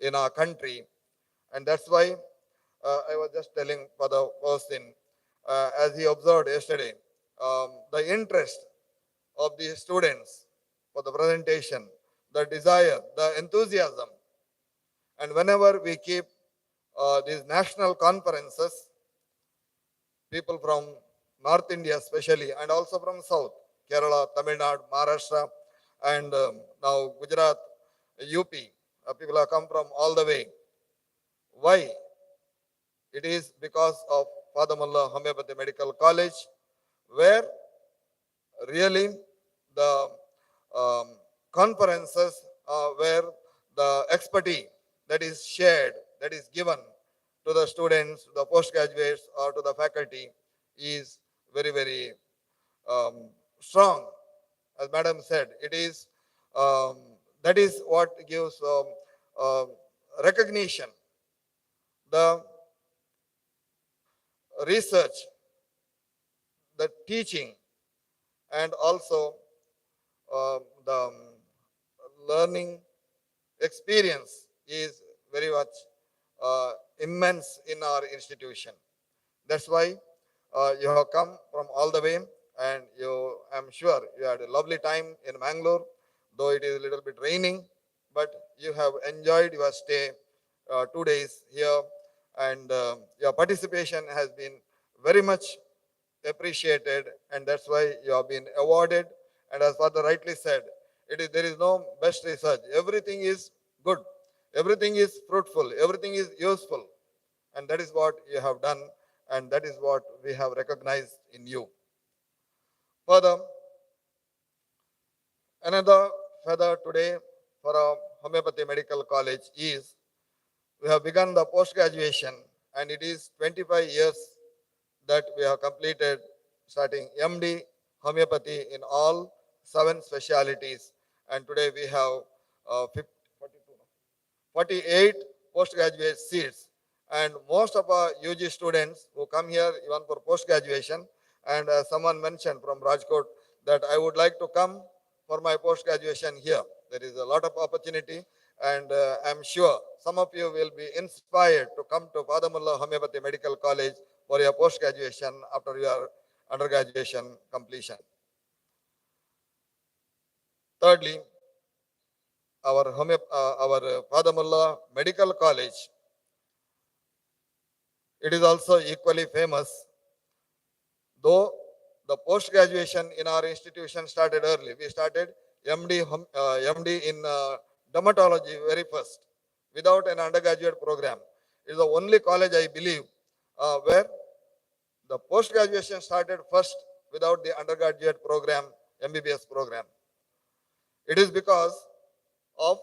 in our country. And that's why I was just telling Father Austin, as he observed yesterday, the interest of the students for the presentation, the desire, the enthusiasm. And whenever we keep these national conferences, people from North India especially, and also from South, Kerala, Tamil Nadu, Maharashtra, and now Gujarat, UP, people have come from all the way. Why? It is because of Father Muller Homeopathy Medical College, where really the conferences where the expertise that is shared, that is given to the students, the postgraduates, or to the faculty is very, very strong. As Madam said, it is that is what gives recognition. The research, the teaching, and also the learning experience is very much immense in our institution. That's why you have come from all the way, and I'm sure you had a lovely time in Mangalore, though it is a little bit raining, but you have enjoyed your stay 2 days here, and your participation has been very much appreciated, and that's why you have been awarded. And as Father rightly said, there is no best research. Everything is good, everything is fruitful, everything is useful, and that is what you have done, and that is what we have recognized in you. Further, another feather today for our Homeopathy Medical College is we have begun the post-graduation, and it is 25 years that we have completed, starting MD Homeopathy in all 7 specialities. And today we have 48 postgraduate seats. And most of our UG students who come here even for post-graduation, and someone mentioned from Rajkot that I would like to come for my post-graduation here. There is a lot of opportunity, and I'm sure some of you will be inspired to come to Father Muller Homeopathy Medical College for your post-graduation after your undergraduation completion. Thirdly, our Father Muller Medical College, it is also equally famous, though the post-graduation in our institution started early. We started MD in dermatology very first, without an undergraduate program. It is the only college, I believe, where the post-graduation started first without the undergraduate program, MBBS program. It is because of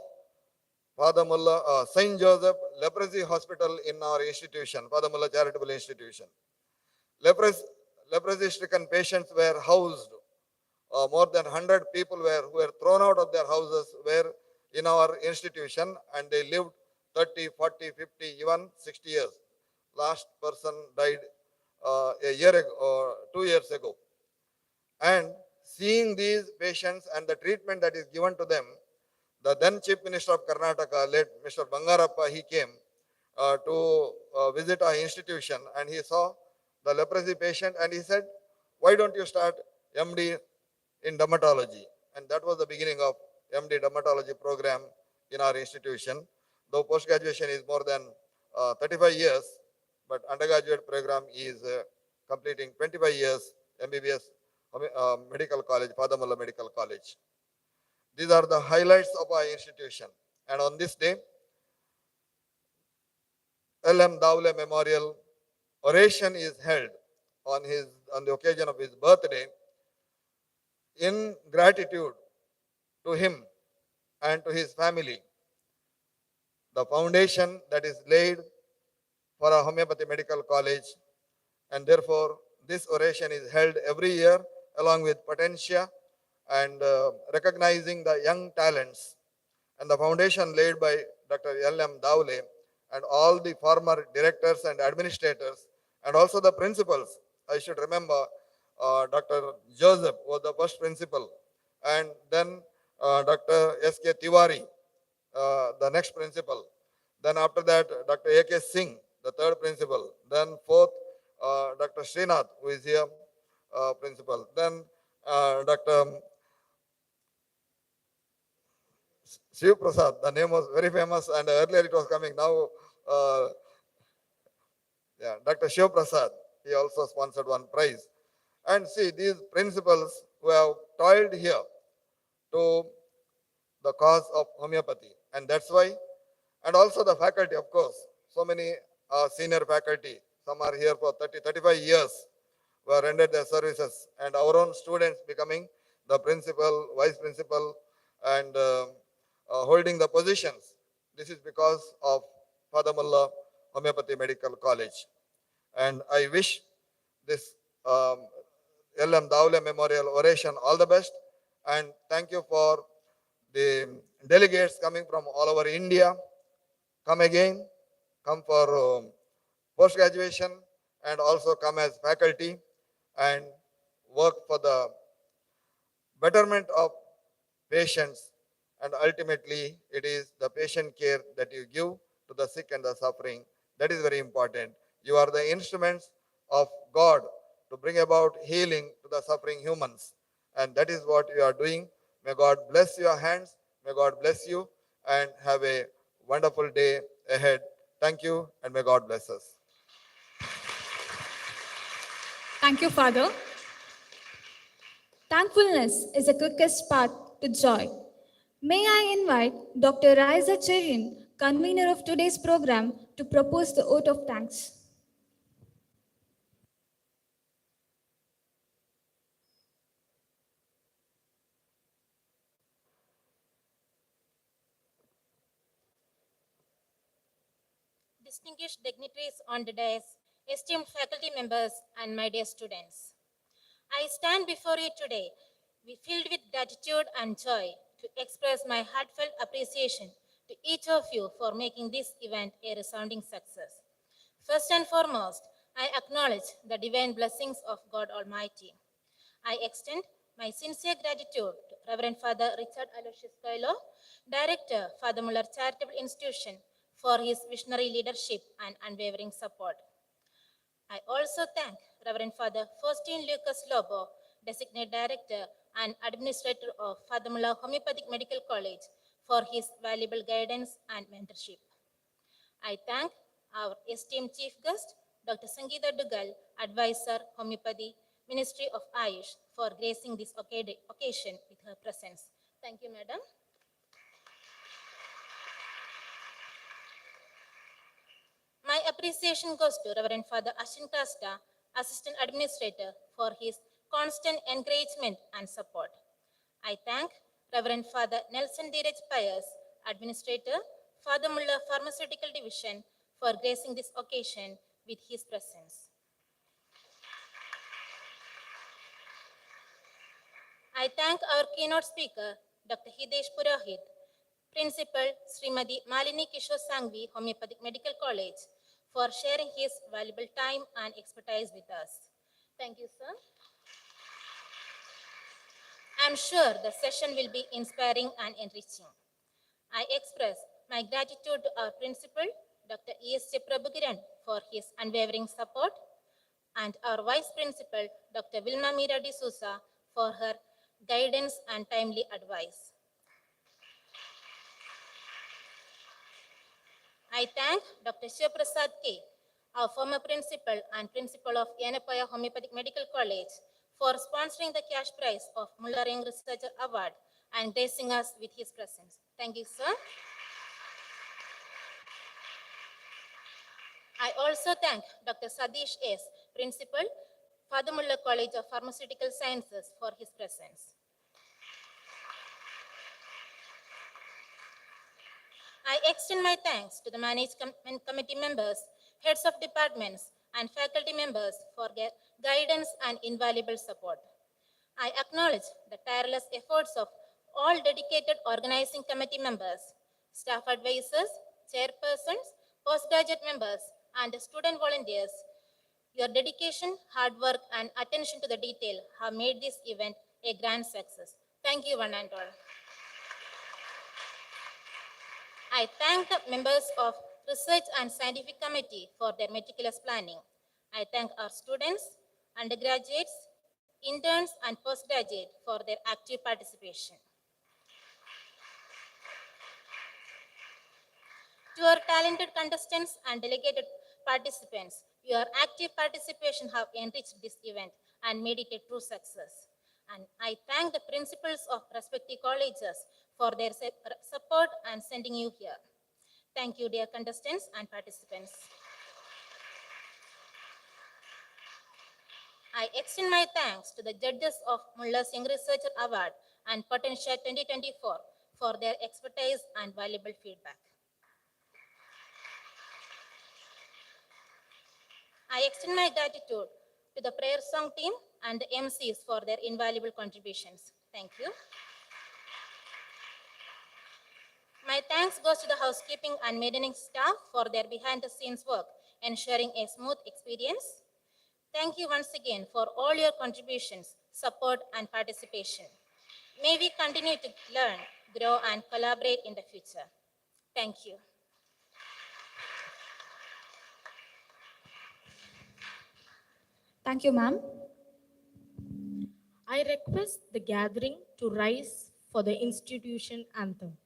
Father Muller, St. Joseph Leprosy Hospital in our institution, Father Muller Charitable Institution. Leprosy-stricken patients were housed. More than 100 people who were thrown out of their houses were in our institution, and they lived 30, 40, 50, even 60 years. Last person died a year ago, or 2 years ago. And seeing these patients and the treatment that is given to them, the then Chief Minister of Karnataka, late Mr. Bangarappa, he came to visit our institution, and he saw the leprosy patient, and he said, why don't you start MD in dermatology? And that was the beginning of MD dermatology program in our institution. Though post-graduation is more than 35 years, but undergraduate program is completing 25 years, MBBS Medical College, Father Muller Medical College. These are the highlights of our institution. And on this day, L.M. Dhawale Memorial Oration is held on the occasion of his birthday in gratitude to him and to his family. The foundation that is laid for a homeopathy medical college, and therefore this oration is held every year along with Potentia and recognizing the young talents, and the foundation laid by Dr. L.M. Dhawale and all the former directors and administrators and also the principals. I should remember Dr. Joseph was the first principal, and then Dr. S.K. Tiwari, the next principal. Then after that, Dr. A.K. Singh, the third principal. Then fourth, Dr. Srinath, who is here, principal. Then Dr. Shiv Prasad, the name was very famous, and earlier it was coming. Now, Dr. Shiv Prasad, he also sponsored one prize. And see, these principals who have toiled here to the cause of homeopathy, and that's why, and also the faculty, of course, so many senior faculty, some are here for 30, 35 years, who have rendered their services, and our own students becoming the principal, vice principal, and holding the positions. This is because of Father Muller Homeopathy Medical College. And I wish this L.M. Dhawale Memorial Oration all the best, and thank you for the delegates coming from all over India. Come again, come for post-graduation, and also come as faculty and work for the betterment of patients, and ultimately it is the patient care that you give to the sick and the suffering. That is very important. You are the instruments of God to bring about healing to the suffering humans, and that is what you are doing. May God bless your hands, may God bless you, and have a wonderful day ahead. Thank you, and may God bless us. Thank you, Father. Thankfulness is the quickest path to joy. May I invite Dr. Raisa Cherian, convener of today's program, to propose the oath of thanks. Distinguished dignitaries on the dais, esteemed faculty members, and my dear students. I stand before you today filled with gratitude and joy to express my heartfelt appreciation to each of you for making this event a resounding success. First and foremost, I acknowledge the divine blessings of God Almighty. I extend my sincere gratitude to Reverend Father Richard Aloysius Coelho, Director, Father Muller Charitable Institution, for his visionary leadership and unwavering support. I also thank Reverend Father Faustin Lucas Lobo, Designate Director and Administrator of Father Muller Homeopathic Medical College, for his valuable guidance and mentorship. I thank our esteemed Chief Guest, Dr. Sangeeta Dugal, Advisor, Homeopathy, Ministry of Ayush, for gracing this occasion with her presence. Thank you, Madam. My appreciation goes to Reverend Father Ashin Kasta, Assistant Administrator, for his constant encouragement and support. I thank Reverend Father Nelson Dheeraj Pius, Administrator, Father Muller Pharmaceutical Division, for gracing this occasion with his presence. I thank our keynote speaker, Dr. Hidesh Purohit, Principal Srimadi Malini Kishore Sangvi, Homeopathic Medical College, for sharing his valuable time and expertise with us. Thank you, sir. I'm sure the session will be inspiring and enriching. I express my gratitude to our principal, Dr. E.S.J. Prabhukiran, for his unwavering support, and our vice principal, Dr. Vilma Mira D'Souza, for her guidance and timely advice. I thank Dr. Shivaprasad K., our former principal and principal of Yanapaya Homeopathic Medical College, for sponsoring the cash prize of Muller Young Researcher Award and gracing us with his presence. Thank you, sir. I also thank Dr. Sadish S., Principal, Father Muller College of Pharmaceutical Sciences, for his presence. I extend my thanks to the management committee members, heads of departments, and faculty members for their guidance and invaluable support. I acknowledge the tireless efforts of all dedicated organizing committee members, staff advisors, chairpersons, postgraduate members, and student volunteers. Your dedication, hard work, and attention to the detail have made this event a grand success. Thank you, one and all. I thank the members of Research and Scientific Committee for their meticulous planning. I thank our students, undergraduates, interns, and postgraduates for their active participation. To our talented contestants and delegated participants, your active participation have enriched this event and made it a true success. And I thank the principals of respective colleges for their support and sending you here. Thank you, dear contestants and participants. I extend my thanks to the judges of Muller's Young Researcher Award and Potential 2024 for their expertise and valuable feedback. I extend my gratitude to the prayer song team and the MCs for their invaluable contributions. Thank you. My thanks goes to the housekeeping and maintaining staff for their behind-the-scenes work, ensuring a smooth experience. Thank you once again for all your contributions, support, and participation. May we continue to learn, grow, and collaborate in the future. Thank you. Thank you, ma'am. I request the gathering to rise for the institution anthem.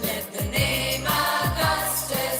Let the name Augustus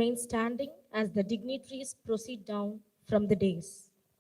remain standing as the dignitaries proceed down from the dais.